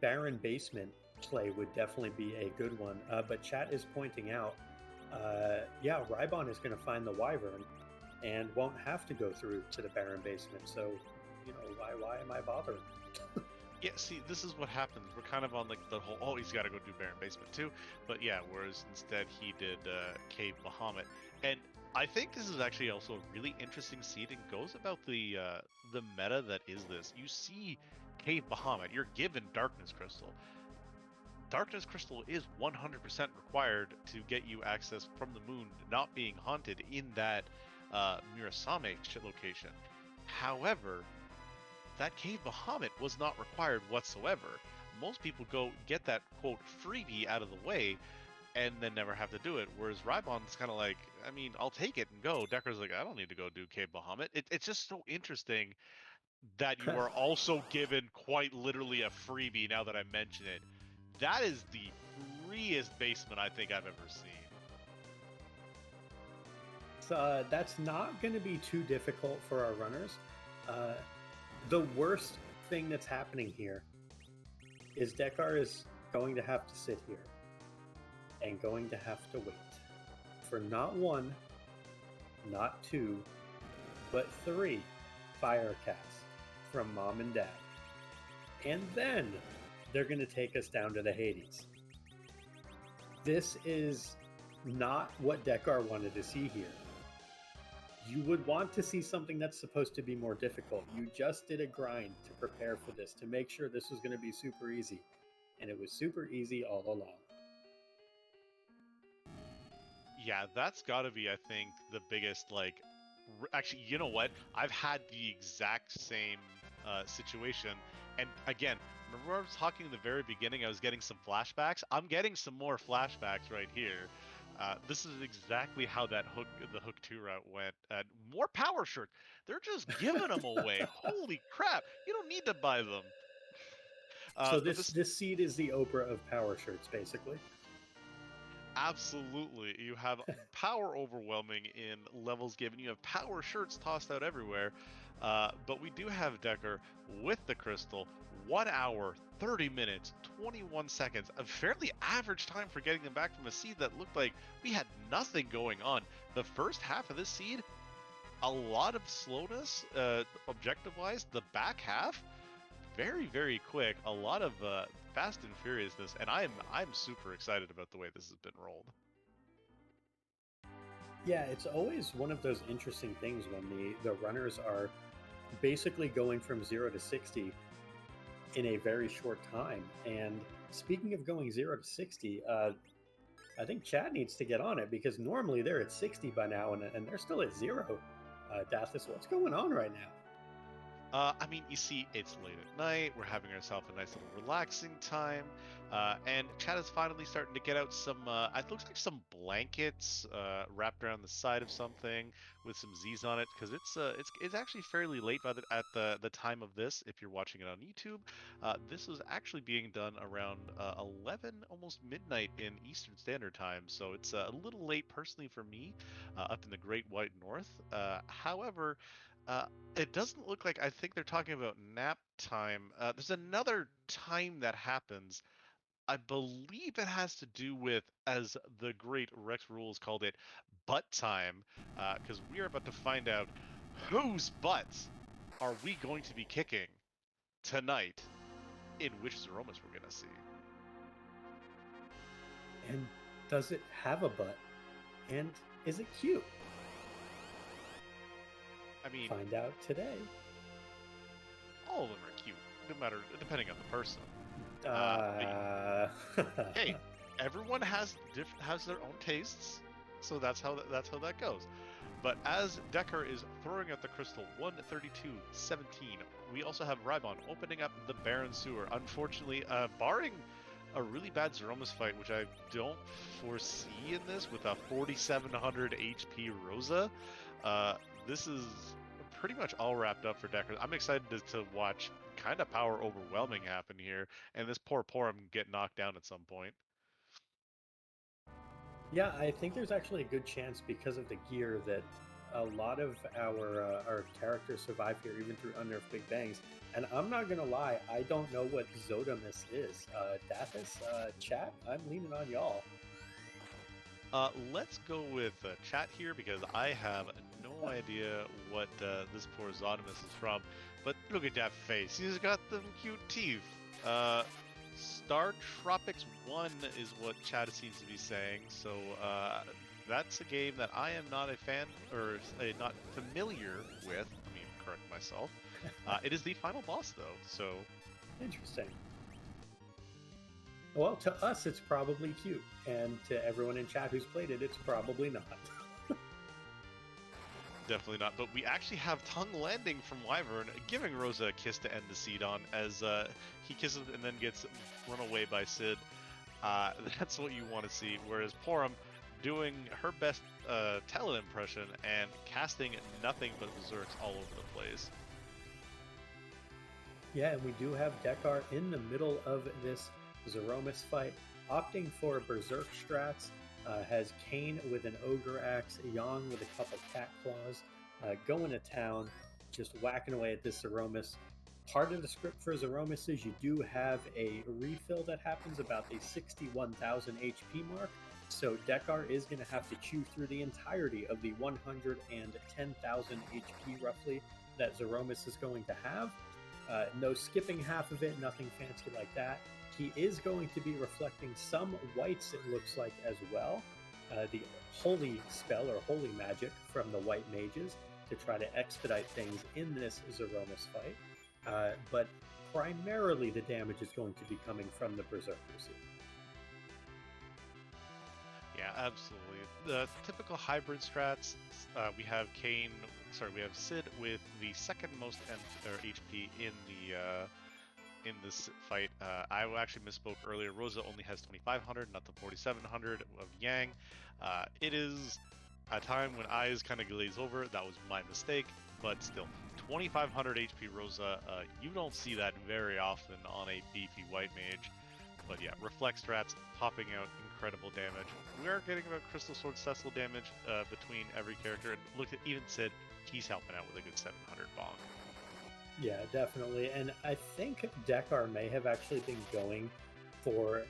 Baron basement play would definitely be a good one. But chat is pointing out, yeah, rhybon is going to find the Wyvern and won't have to go through to the Baron basement. So, you know, why am I bothering?
Yeah, see, this is what happens. We're kind of on like the whole, oh, he's got to go do Baron basement too. But yeah, whereas instead he did Cave Bahamut. And I think this is actually also a really interesting seed. It goes about the meta that is this. You see Cave Bahamut, you're given Darkness Crystal. Darkness Crystal is 100% required to get you access from the moon not being haunted in that Murasame location. However, that Cave Bahamut was not required whatsoever. Most people go get that, quote, freebie out of the way and then never have to do it, whereas rhybon's kind of like, I mean, I'll take it and go. Dekar's like, I don't need to go do Cave Bahamut. It's just so interesting that you are also given quite literally a freebie now that I mention it. That is the freest basement I think I've ever seen.
So that's not going to be too difficult for our runners. The worst thing that's happening here is Dekar is going to have to sit here and going to have to wait for not one, not two, but 3 fire casts from Mom and Dad. And then they're going to take us down to the Hades. This is not what Dekar wanted to see here. You would want to see something that's supposed to be more difficult. You just did a grind to prepare for this, to make sure this was going to be super easy. And it was super easy all along.
Yeah, that's got to be, I think, the biggest, like... Actually, you know what? I've had the exact same situation. And again, remember I was talking in the very beginning, I was getting some flashbacks? I'm getting some more flashbacks right here. This is exactly how the Hook 2 route went. More power shirts. They're just giving them away. Holy crap. You don't need to buy them.
So this seed is the Oprah of power shirts, basically.
Absolutely. You have power overwhelming in levels given. You have power shirts tossed out everywhere. But we do have Dekar with the crystal. 1 hour, 30 minutes, 21 seconds. A fairly average time for getting them back from a seed that looked like we had nothing going on. The first half of this seed, a lot of slowness, objective-wise. The back half, very, very quick. A lot of fast and furiousness, and I'm super excited about the way this has been rolled.
Yeah, it's always one of those interesting things when the runners are basically going from 0 to 60 in a very short time. And speaking of going 0 to 60, I think Chad needs to get on it, because normally they're at 60 by now, and they're still at 0. Dathis, what's going on right now?
I mean, you see, it's late at night. We're having ourselves a nice little relaxing time, and Chad is finally starting to get out some. It looks like some blankets wrapped around the side of something with some Z's on it, because it's actually fairly late by the time of this. If you're watching it on YouTube, this was actually being done around 11, almost midnight in Eastern Standard Time. So it's a little late personally for me, up in the Great White North. However. Uh, it doesn't look like I think they're talking about nap time. There's another time that happens. I believe it has to do with, as the great Rex Rules called it, butt time, because we are about to find out whose butts are we going to be kicking tonight, in which Zeromus we're going to see.
And does it have a butt? And is it cute?
I mean,
Find out today.
all of them are cute, no matter depending on the person. Hey, everyone has their own tastes, so that's how that goes. But as Dekar is throwing out the crystal 132-17, we also have rhybon opening up the Barren Sewer. Unfortunately, barring a really bad Zeromus fight, which I don't foresee in this, with a 4700 HP Rosa, this is pretty much all wrapped up for Dekar. I'm excited to watch kind of power overwhelming happen here, and this poor Porum get knocked down at some point.
Yeah, I think there's actually a good chance because of the gear that a lot of our characters survive here, even through unnerved Big Bangs. And I'm not gonna lie, I don't know what Zodamus is. Dathis, chat, I'm leaning on y'all.
Let's go with chat here, because I have no idea what this poor Zodamus is from. But look at that face. He's got them cute teeth. Star Tropics 1 is what chat seems to be saying. So that's a game that I am not a fan, or not familiar with. Let me correct myself. It is the final boss, though. So
Interesting. Well, to us, it's probably cute, and to everyone in chat who's played it, it's probably not.
definitely not. But we actually have tongue landing from Wyvern, giving Rosa a kiss to end the seed on, as he kisses and then gets run away by Sid. That's what you want to see. Whereas Porum doing her best Talon impression and casting nothing but berserks all over the place.
Yeah, and we do have Dekar in the middle of this Zeromus fight, opting for Berserk strats, has Kane with an Ogre Axe, Yang with a couple Cat Claws, going to town, just whacking away at this Zeromus. Part of the script for Zeromus is you do have a refill that happens about the 61,000 HP mark, so Dekar is going to have to chew through the entirety of the 110,000 HP roughly that Zeromus is going to have. No skipping half of it, nothing fancy like that. He is going to be reflecting some whites, it looks like, as well. The holy spell or holy magic from the white mages to try to expedite things in this Zeromus fight. But primarily the damage is going to be coming from the Berserkers here.
Yeah, absolutely. The typical hybrid strats, we have we have Sid with the second most HP in this fight. I actually misspoke earlier. Rosa only has 2,500, not the 4,700 of Yang. It is a time when eyes kind of glaze over. That was my mistake, but still, 2,500 HP Rosa. You don't see that very often on a beefy white mage. But yeah, reflect strats popping out incredible damage. We are getting about Crystal Sword Cecil damage between every character. And look at even Sid, he's helping out with a good 700 bonk.
Yeah, definitely. And I think Dekar may have actually been going for,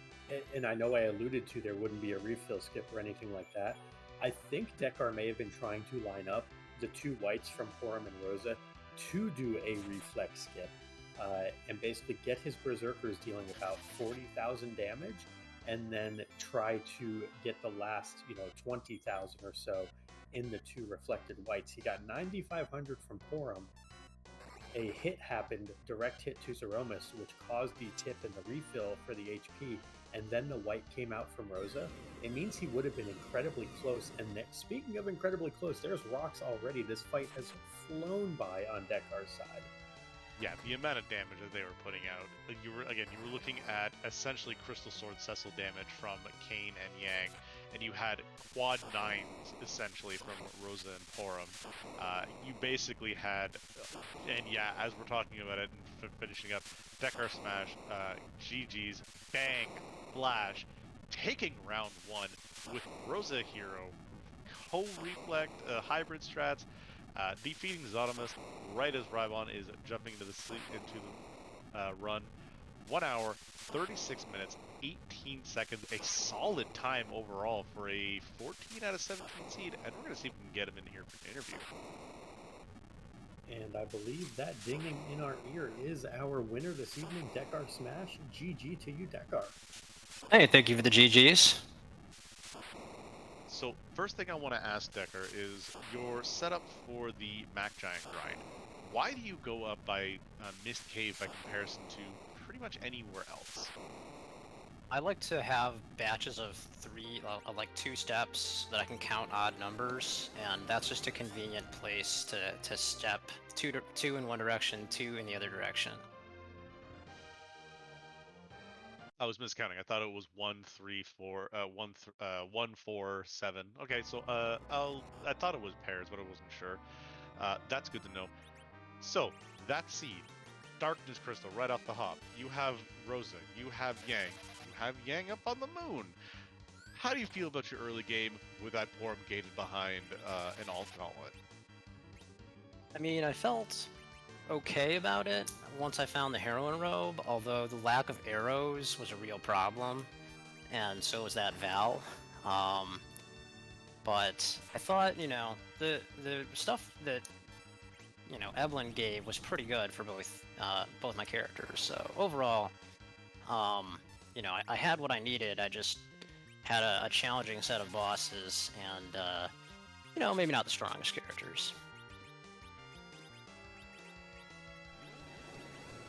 and I know I alluded to there wouldn't be a refill skip or anything like that. I think Dekar may have been trying to line up the two whites from Porum and Rosa to do a reflex skip. And basically get his Berserkers dealing about 40,000 damage, and then try to get the last, 20,000 or so in the two reflected whites. He got 9,500 from Porum. A hit happened, direct hit to Zeromus, which caused the tip and the refill for the HP, and then the white came out from Rosa. It means he would have been incredibly close. And speaking of incredibly close, there's rocks already. This fight has flown by on Dekar's side.
Yeah, the amount of damage that they were putting out. You were looking at essentially Crystal Sword Cecil damage from Kayn and Yang, and you had quad 9s essentially from Rosa and Porum. You basically had, and yeah, as we're talking about it and finishing up, DekarSMASH, GG's, bang, flash, taking round 1 with Rosa hero, co-reflect, hybrid strats, defeating Zotimus right as rhybon is jumping into the run. 1 hour, 36 minutes, 18 seconds, a solid time overall for a 14 out of 17 seed, and we're going to see if we can get him in here for an interview.
And I believe that dinging in our ear is our winner this evening, DekarSMASH. GG to you, Dekar.
Hey, thank you for the GGs.
So first thing I want to ask Dekar is your setup for the Mac Giant grind. Why do you go up by Mist Cave by comparison to pretty much anywhere else?
I like to have batches of like 2 steps that I can count odd numbers, and that's just a convenient place to step two in one direction, 2 in the other direction.
I was miscounting. I thought it was 1, 3, 4, 1, 4, 7. Okay, so I thought it was pairs, but I wasn't sure. That's good to know. So that seed, Darkness Crystal, right off the hop. You have Rosa. You have Yang. You have Yang up on the moon. How do you feel about your early game with that Porum gated behind an alt gauntlet?
I mean, I felt okay about it once I found the heroine robe, although the lack of arrows was a real problem, and so was that Val. But I thought, the stuff that Evelyn gave was pretty good for both my characters. So overall, I had what I needed. I just had a challenging set of bosses, and maybe not the strongest characters.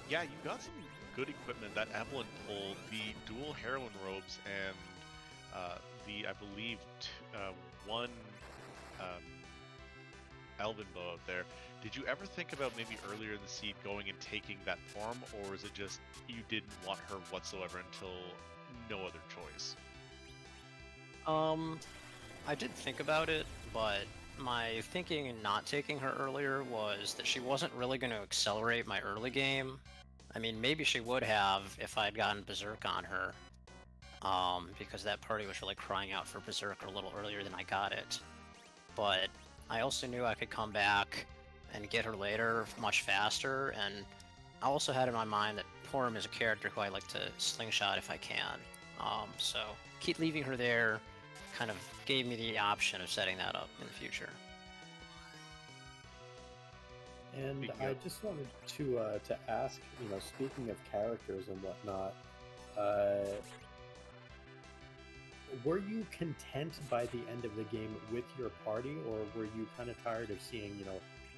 Yeah, you got some good equipment that Evelyn pulled. The dual heroine robes and I believe, one Elven bow up there. Did you ever think about maybe earlier in the seed going and taking that form, or is it just you didn't want her whatsoever until no other choice?
I did think about it, but my thinking in not taking her earlier was that she wasn't really going to accelerate my early game. I mean, maybe she would have if I had gotten Berserk on her, because that party was really crying out for Berserk a little earlier than I got it. But I also knew I could come back and get her later much faster, and I also had in my mind that Porum is a character who I like to slingshot if I can. So keep leaving her there kind of gave me the option of setting that up in the future.
And I just wanted to ask, speaking of characters and whatnot, were you content by the end of the game with your party, or were you kind of tired of seeing,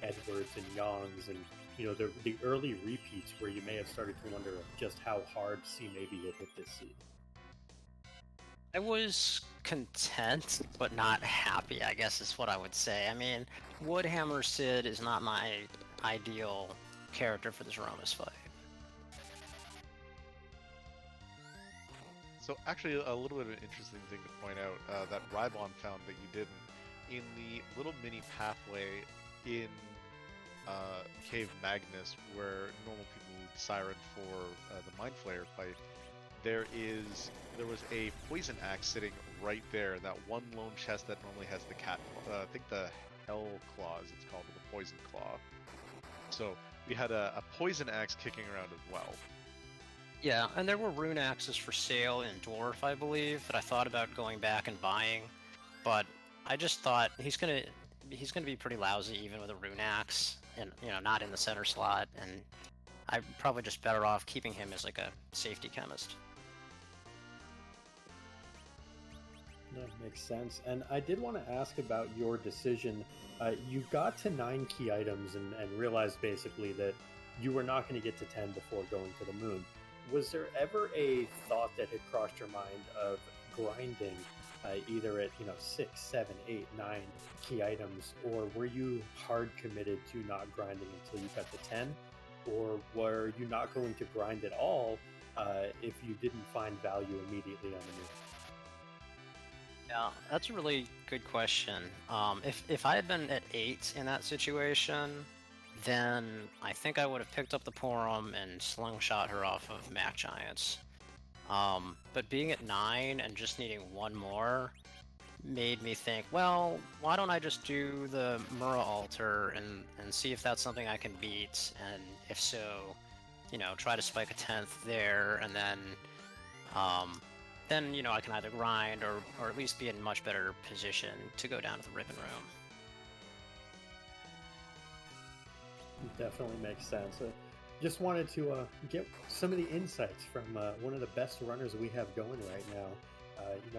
Edwards and Youngs and, the early repeats where you may have started to wonder just how hard C maybe had hit this seed?
I was content, but not happy, I guess is what I would say. I mean, Woodhammer Sid is not my ideal character for this Romus fight.
So actually, a little bit of an interesting thing to point out that rhybon found that you didn't. In the little mini pathway in Cave Magnus, where normal people would siren for the Mind Flayer fight, there was a poison axe sitting right there. That one lone chest that normally has the cat, I think the Hell Claws, it's called, or the Poison Claw. So we had a poison axe kicking around as well.
Yeah, and there were rune axes for sale in Dwarf, I believe, that I thought about going back and buying, but I just thought he's gonna be pretty lousy even with a rune axe, and not in the center slot, and I'm probably just better off keeping him as like a safety chemist.
That makes sense. And I did want to ask about your decision. You got to 9 key items and realized basically that you were not going to get to 10 before going to the moon. Was there ever a thought that had crossed your mind of grinding either at 6, 7, 8, 9 key items, or were you hard committed to not grinding until you got to 10? or were you not going to grind at all if you didn't find value immediately on the moon?
Yeah, that's a really good question. If I had been at 8 in that situation, then I think I would have picked up the Porum and slingshot her off of Mac Giants. But being at 9 and just needing one more made me think, well, why don't I just do the Mura altar and see if that's something I can beat, and if so, try to spike a 10th there, and then I can either grind or at least be in much better position to go down to the ribbon room.
Definitely makes sense. Just wanted to get some of the insights from one of the best runners we have going right now.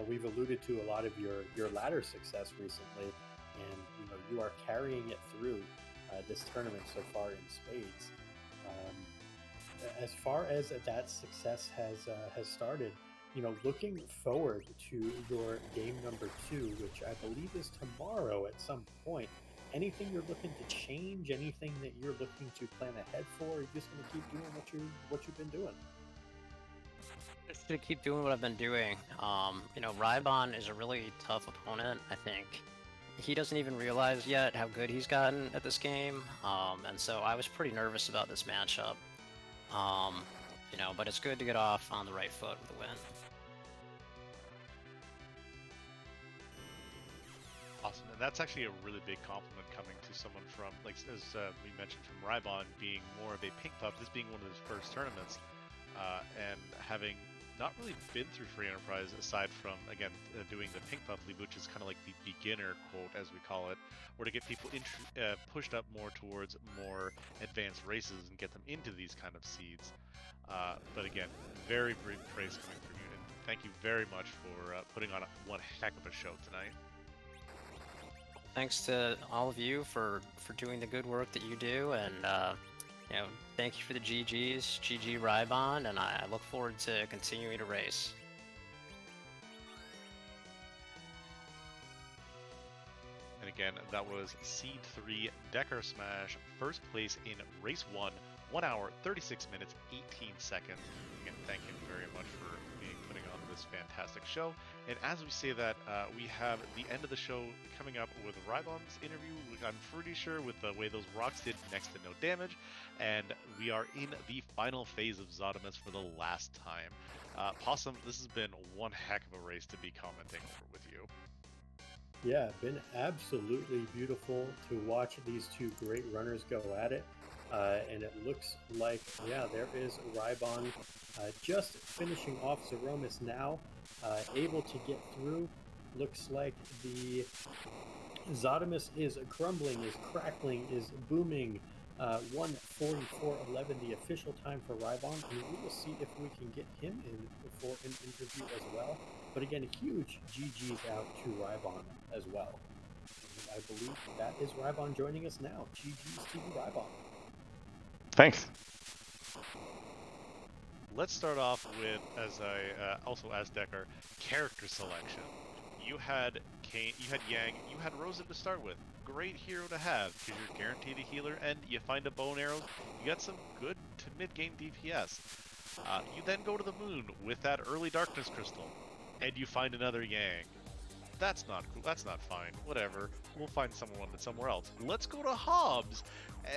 We've alluded to a lot of your ladder success recently, and you are carrying it through this tournament so far in spades. As far as that success has started, looking forward to your game number 2, which I believe is tomorrow at some point. Anything you're looking to change? Anything that you're looking to plan ahead for? Or are you just going to keep doing what you've been doing?
Just gonna keep doing what I've been doing. rhybon is a really tough opponent. I think he doesn't even realize yet how good he's gotten at this game, and so I was pretty nervous about this matchup. But it's good to get off on the right foot with a win.
Awesome, and that's actually a really big compliment coming to someone from, like, as we mentioned, from rhybon being more of a pink puff, this being one of his first tournaments, and having not really been through Free Enterprise aside from, again, doing the pink puff league, which is kind of like the beginner quote, as we call it, or to get people pushed up more towards more advanced races and get them into these kind of seeds. But again, very brief praise coming from you, and thank you very much for putting on one heck of a show tonight.
Thanks to all of you for doing the good work that you do, and thank you for the GGs, GG rhybon, and I look forward to continuing to race.
And again, that was Seed 3 DekarSMASH, first place in Race 1, 1 hour, 36 minutes, 18 seconds. Again, thank you very much for putting on this fantastic show. And as we say that, we have the end of the show coming up with rhybon's interview. I'm pretty sure with the way those rocks did next to no damage. And we are in the final phase of Zemus for the last time. Possum, this has been one heck of a race to be commenting over with you.
Yeah, been absolutely beautiful to watch these two great runners go at it. And it looks like, yeah, there is rhybon just finishing off Zemus now, able to get through. Looks like the Zemus is crumbling, is crackling, is booming. 1:44:11, the official time for rhybon, and we will see if we can get him in for an interview as well. But again, a huge GG's out to rhybon as well. And I believe that is rhybon joining us now. GG's to you, rhybon.
Thanks.
Let's start off with, as I also asked Dekar, character selection. You had Kane, you had Yang, you had Rosa to start with. Great hero to have, because you're guaranteed a healer, and you find a bow and arrows, you got some good to mid-game DPS. You then go to the moon with that early darkness crystal, and you find another Yang. That's not cool, that's not fine, whatever. We'll find someone somewhere else. Let's go to Hobbs,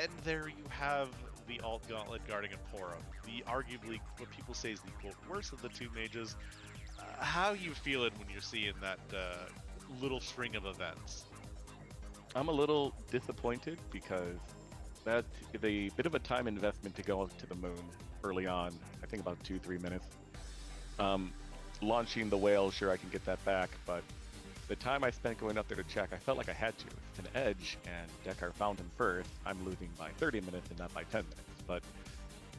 and there you have the alt gauntlet guarding a Porum. The arguably what people say is the quote worst of the two mages. How you feeling when you're seeing that little string of events?
I'm a little disappointed because that is a bit of a time investment to go to the moon early on. I think about 2-3 minutes. Launching the whale, sure I can get that back, but the time I spent going up there to check, I felt like I had to. It's an edge, and Dekar found him first. I'm losing by 30 minutes and not by 10 minutes. But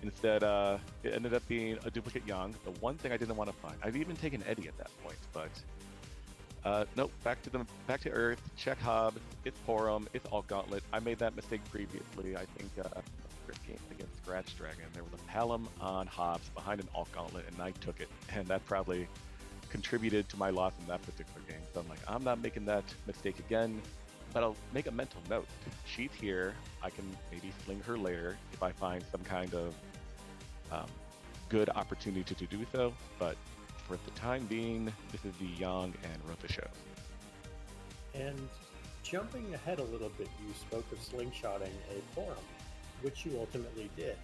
instead, it ended up being a duplicate Yang. The one thing I didn't want to find. I've even taken Eddie at that point, but nope. Back to Earth. Check Hobbs. It's Porum. It's alt gauntlet. I made that mistake previously. I think first game against Scratch Dragon, there was a Palom on Hobbs behind an alt gauntlet, and I took it, and that probably contributed to my loss in that particular game. So I'm like, I'm not making that mistake again. But I'll make a mental note. She's here. I can maybe sling her later if I find some kind of good opportunity to do so. But for the time being, this is the Yang and Rotha show.
And jumping ahead a little bit, you spoke of slingshotting a forum, which you ultimately did.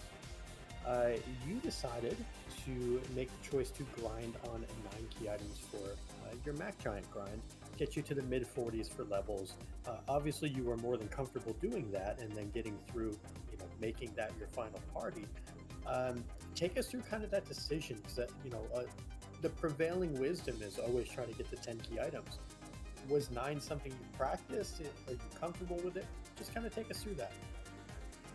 You decided to make the choice to grind on 9 key items for your Mac Giant grind, get you to the mid 40s for levels. Obviously, you were more than comfortable doing that, and then getting through, making that your final party. Take us through kind of that decision, because the prevailing wisdom is always try to get the 10 key items. Was 9 something you practiced? Are you comfortable with it? Just kind of take us through that.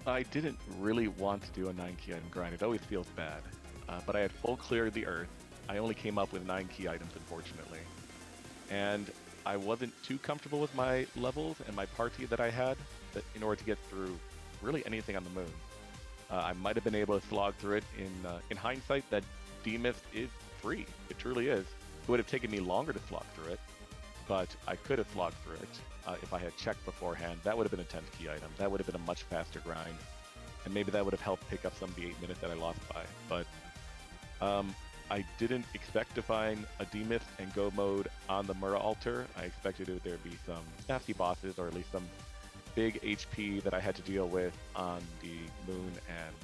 I didn't really want to do a 9 key item grind. It always feels bad. But I had full clear of the earth. I only came up with 9 key items, unfortunately. And I wasn't too comfortable with my levels and my party that I had in order to get through really anything on the moon. I might have been able to slog through it. In hindsight, that Demus is free. It truly is. It would have taken me longer to slog through it, but I could have slogged through it if I had checked beforehand. That would have been a 10th key item. That would have been a much faster grind, and maybe that would have helped pick up some of the 8 minutes that I lost by. But I didn't expect to find a Demus and go mode on the Mura altar. I expected there'd be some nasty bosses, or at least some big HP that I had to deal with on the moon, and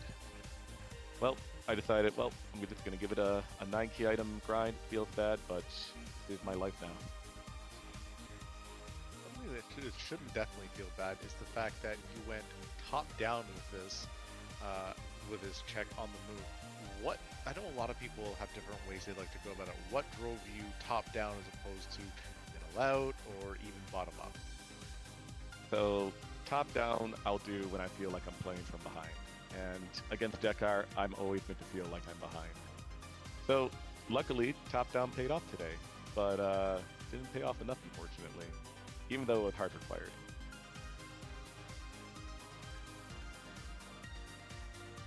well, I decided, well, I'm just going to give it a 9 key item grind. It feels bad, but this is my life now.
Something that shouldn't definitely feel bad is the fact that you went top down with this check on the moon. I know a lot of people have different ways they like to go about it. What drove you top down as opposed to middle out or even bottom up?
So top down, I'll do when I feel like I'm playing from behind. And against Dekar, I'm always meant to feel like I'm behind. So luckily, top down paid off today, but didn't pay off enough, unfortunately, even though it was hard required.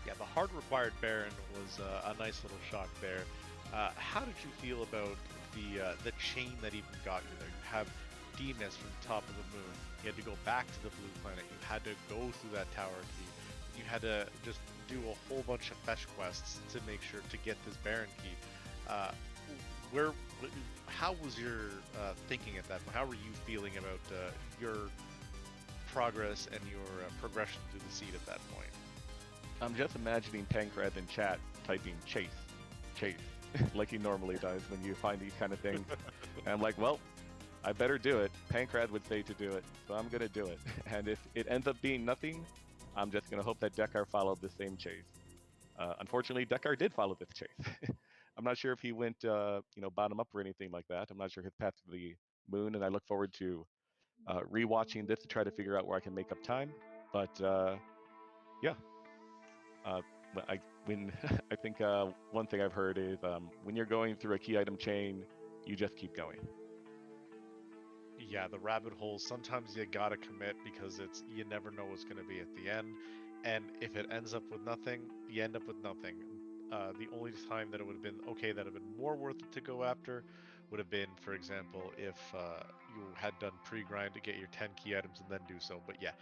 Yeah, the hard required Baron was a nice little shock there. How did you feel about the chain that even got you there? You have Demus from the top of the moon. You had to go back to the blue planet. You had to go through that tower key. You had to just do a whole bunch of fetch quests to make sure to get this Baron key. How was your thinking at that point? How were you feeling about your progress and your progression through the seed at that point?
I'm just imagining Pancrad in chat typing chase, like he normally does when you find these kind of things. And I'm like, well, I better do it. Pancrad would say to do it, so I'm going to do it. And if it ends up being nothing, I'm just going to hope that Dekar followed the same chase. Unfortunately, Dekar did follow this chase. I'm not sure if he went, bottom up or anything like that. I'm not sure his path to the moon, and I look forward to rewatching this to try to figure out where I can make up time. But yeah, I think one thing I've heard is when you're going through a key item chain, you just keep going.
Yeah, the rabbit holes, sometimes you gotta commit because you never know what's gonna be at the end. And if it ends up with nothing, you end up with nothing. The only time that it would have been okay, that would have been more worth it to go after, would have been, for example, if you had done pre-grind to get your 10 key items and then do so. But yeah,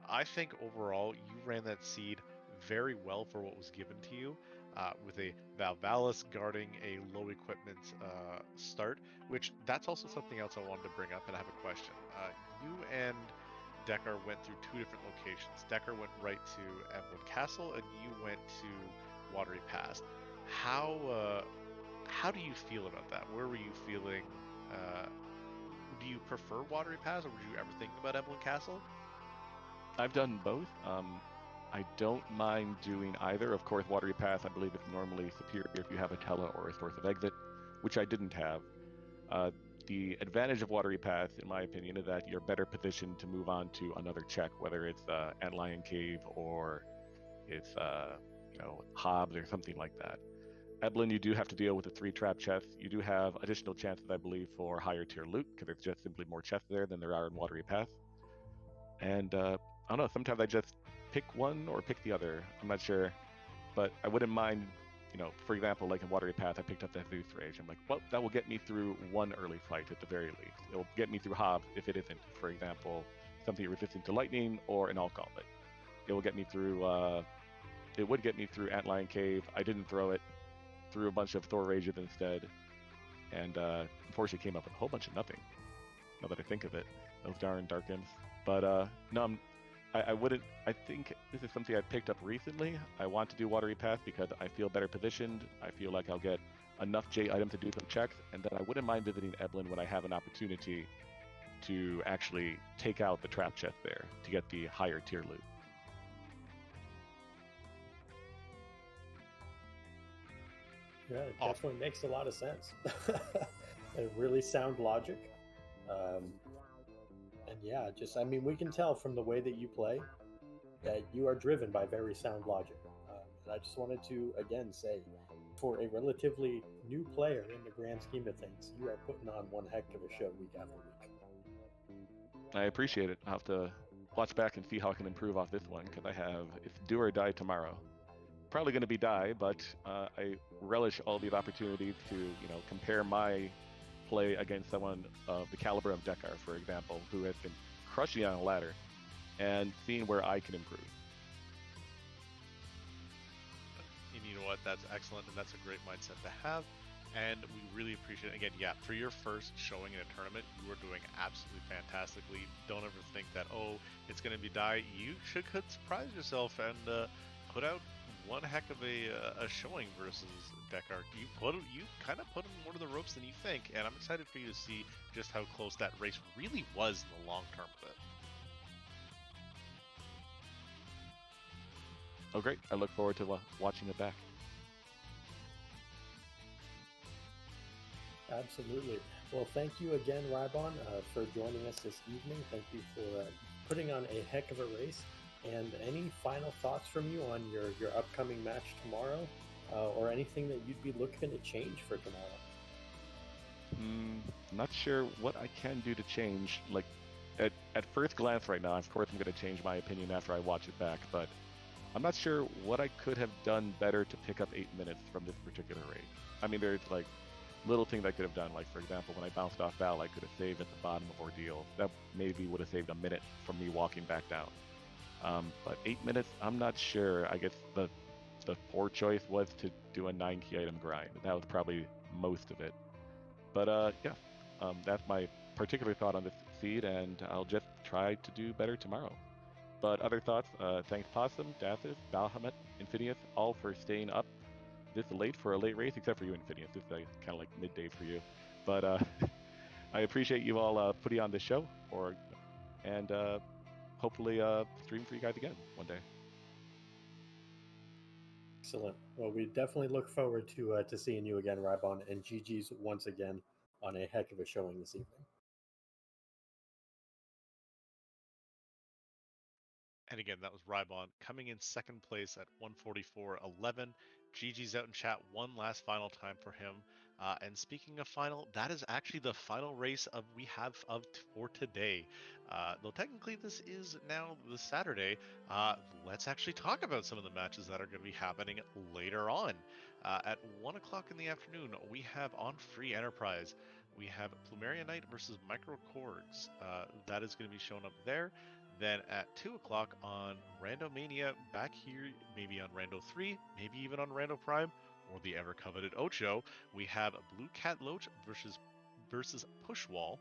I think overall you ran that seed very well for what was given to you, with a Valvalis guarding a low equipment start, which that's also something else I wanted to bring up, and I have a question. You and Dekar went through 2 different locations. Dekar went right to Evelyn Castle, and you went to Watery Pass. How do you feel about that? Where were you feeling? Do you prefer Watery Pass, or would you ever think about Evelyn Castle?
I've done both. I don't mind doing either. Of course, Watery Pass, I believe, is normally superior if you have a tele or a source of exit, which I didn't have. The advantage of Watery Pass, in my opinion, is that you're better positioned to move on to another check, whether it's Antlion Cave or it's Hobbs or something like that. Eblin, you do have to deal with the 3 trap chests. You do have additional chances, I believe, for higher tier loot, because it's just simply more chests there than there are in Watery Pass. And I don't know, sometimes I just pick one or pick the other. I'm not sure, but I wouldn't mind, for example, like in Watery Path, I picked up that Zeus Rage. I'm like, well, that will get me through one early fight at the very least. It'll get me through Hobbs if it isn't, for example, something resistant to lightning or an all gauntlet. It will get me through. It would get me through Antlion Cave. I didn't throw it. Threw a bunch of Thor Rages instead, and unfortunately came up with a whole bunch of nothing. Now that I think of it, those darn Darkins. But no, I wouldn't. I think this is something I picked up recently. I want to do Watery Path because I feel better positioned. I feel like I'll get enough J items to do some checks, and then I wouldn't mind visiting Eblin when I have an opportunity to actually take out the trap chest there to get the higher tier loot.
Yeah, it definitely makes a lot of sense. Really sound logic. And yeah, just, I mean, we can tell from the way that you play that you are driven by very sound logic. And I just wanted to, again, say, for a relatively new player in the grand scheme of things, you are putting on one heck of a show week after week.
I appreciate it. I'll have to watch back and see how I can improve off this one, because I have, it's do or die tomorrow. Probably going to be die, but I relish all these opportunities to, you know, compare my play against someone of the caliber of Dekar, for example, who has been crushing on a ladder, and seeing where I can improve.
And you know what? That's excellent, and that's a great mindset to have. And we really appreciate it. Again, yeah, for your first showing in a tournament, you are doing absolutely fantastically. Don't ever think that, oh, it's going to be die. You could surprise yourself and put out one heck of a showing versus Dekar. You kind of put him more to the ropes than you think, and I'm excited for you to see just how close that race really was in the long term of it.
Oh, great. I look forward to watching it back.
Absolutely. Well, thank you again, rhybon, for joining us this evening. Thank you for putting on a heck of a race. And any final thoughts from you on your upcoming match tomorrow, or anything that you'd be looking to change for tomorrow?
Not sure what I can do to change. Like, at first glance right now, of course I'm going to change my opinion after I watch it back, but I'm not sure what I could have done better to pick up 8 minutes from this particular raid. I mean, there's like little things I could have done. Like, for example, when I bounced off Val, I could have saved at the bottom of Ordeal. That maybe would have saved a minute from me walking back down. But 8 minutes, I'm not sure. I guess the poor choice was to do a 9 key item grind. That was probably most of it. But yeah, that's my particular thought on this seed, and I'll just try to do better tomorrow. But other thoughts, thanks Possum, Dathis, Balhamet, Infidious, all for staying up this late for a late race, except for you, Infidious. This is kind of like midday for you. But I appreciate you all putting on this show, and hopefully stream for you guys again one day.
Excellent. Well, we definitely look forward to seeing you again, rhybon, and GG's once again on a heck of a showing this evening.
And again, that was rhybon coming in second place at 144.11. GG's out in chat one last final time for him. And speaking of final, that is actually the final race we have for today. Though technically this is now the Saturday, let's actually talk about some of the matches that are going to be happening later on. At 1 o'clock in the afternoon, we have on Free Enterprise, we have Plumeria Knight versus Micro Korgs. That is going to be shown up there. Then at 2 o'clock on Randomania, back here, maybe on Rando 3, maybe even on Rando Prime, or the ever-coveted Ocho, we have Blue Cat Loach versus Pushwall.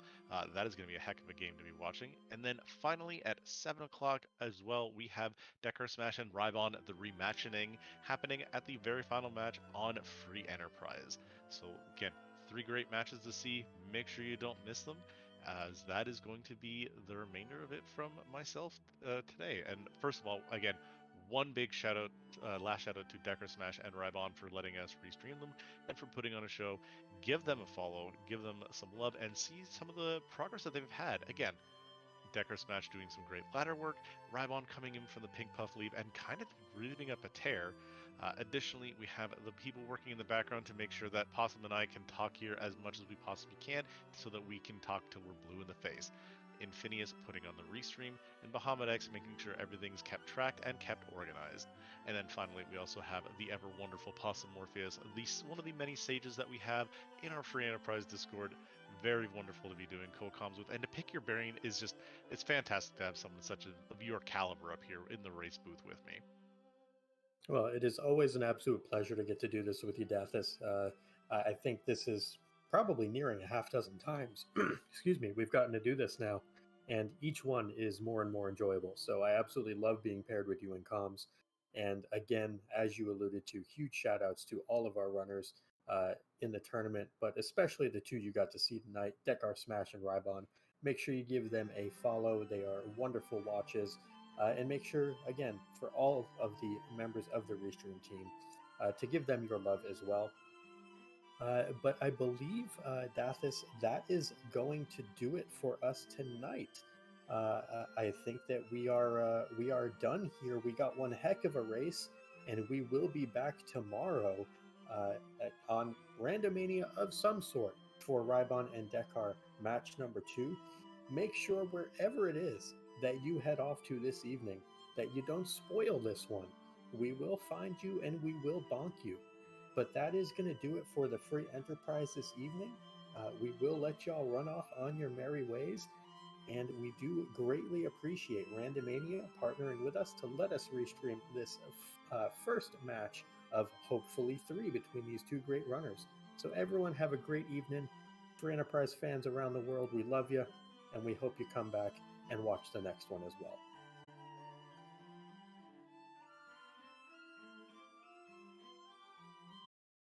That is going to be a heck of a game to be watching. And then finally at 7 o'clock as well, we have DekarSMASH and rhybon, the rematching, happening at the very final match on Free Enterprise. So again, 3 great matches to see. Make sure you don't miss them, as that is going to be the remainder of it from myself today. And first of all, again, one big shout out, last shout out to DekarSMASH and rhybon for letting us restream them and for putting on a show. Give them a follow, give them some love, and see some of the progress that they've had. Again, DekarSMASH doing some great ladder work, rhybon coming in from the Pink Puff Leaf and kind of breathing up a tear. Additionally, we have the people working in the background to make sure that Possum and I can talk here as much as we possibly can so that we can talk till we're blue in the face. Infinius putting on the restream, and Bahamut X making sure everything's kept tracked and kept organized. And then finally, we also have the ever wonderful Possum Morpheus, one of the many sages that we have in our Free Enterprise Discord. very wonderful to be doing co-coms with, and to pick your brain is just, it's fantastic to have someone such of your caliber up here in the race booth with me.
Well, it is always an absolute pleasure to get to do this with you, Dathis. I think this is probably nearing a half dozen times. Excuse me, we've gotten to do this now, and each one is more and more enjoyable. So I absolutely love being paired with you in comms. And again, as you alluded to, huge shout outs to all of our runners in the tournament, but especially the two you got to see tonight, DekarSMASH and rhybon. Make sure you give them a follow. They are wonderful watches. And make sure, again, for all of the members of the Restream team, to give them your love as well. But I believe, Dathis, that is going to do it for us tonight. I think that we are done here. We got one heck of a race, and we will be back tomorrow on Randomania of some sort for rhybon and Dekar match number 2. Make sure wherever it is that you head off to this evening, that you don't spoil this one. We will find you and we will bonk you. But that is going to do it for the free enterprise this evening. We will let y'all run off on your merry ways. And we do greatly appreciate Randomania partnering with us to let us restream this first match of hopefully 3 between these two great runners. So everyone have a great evening. Free Enterprise fans around the world, we love you. And we hope you come back and watch the next one as well.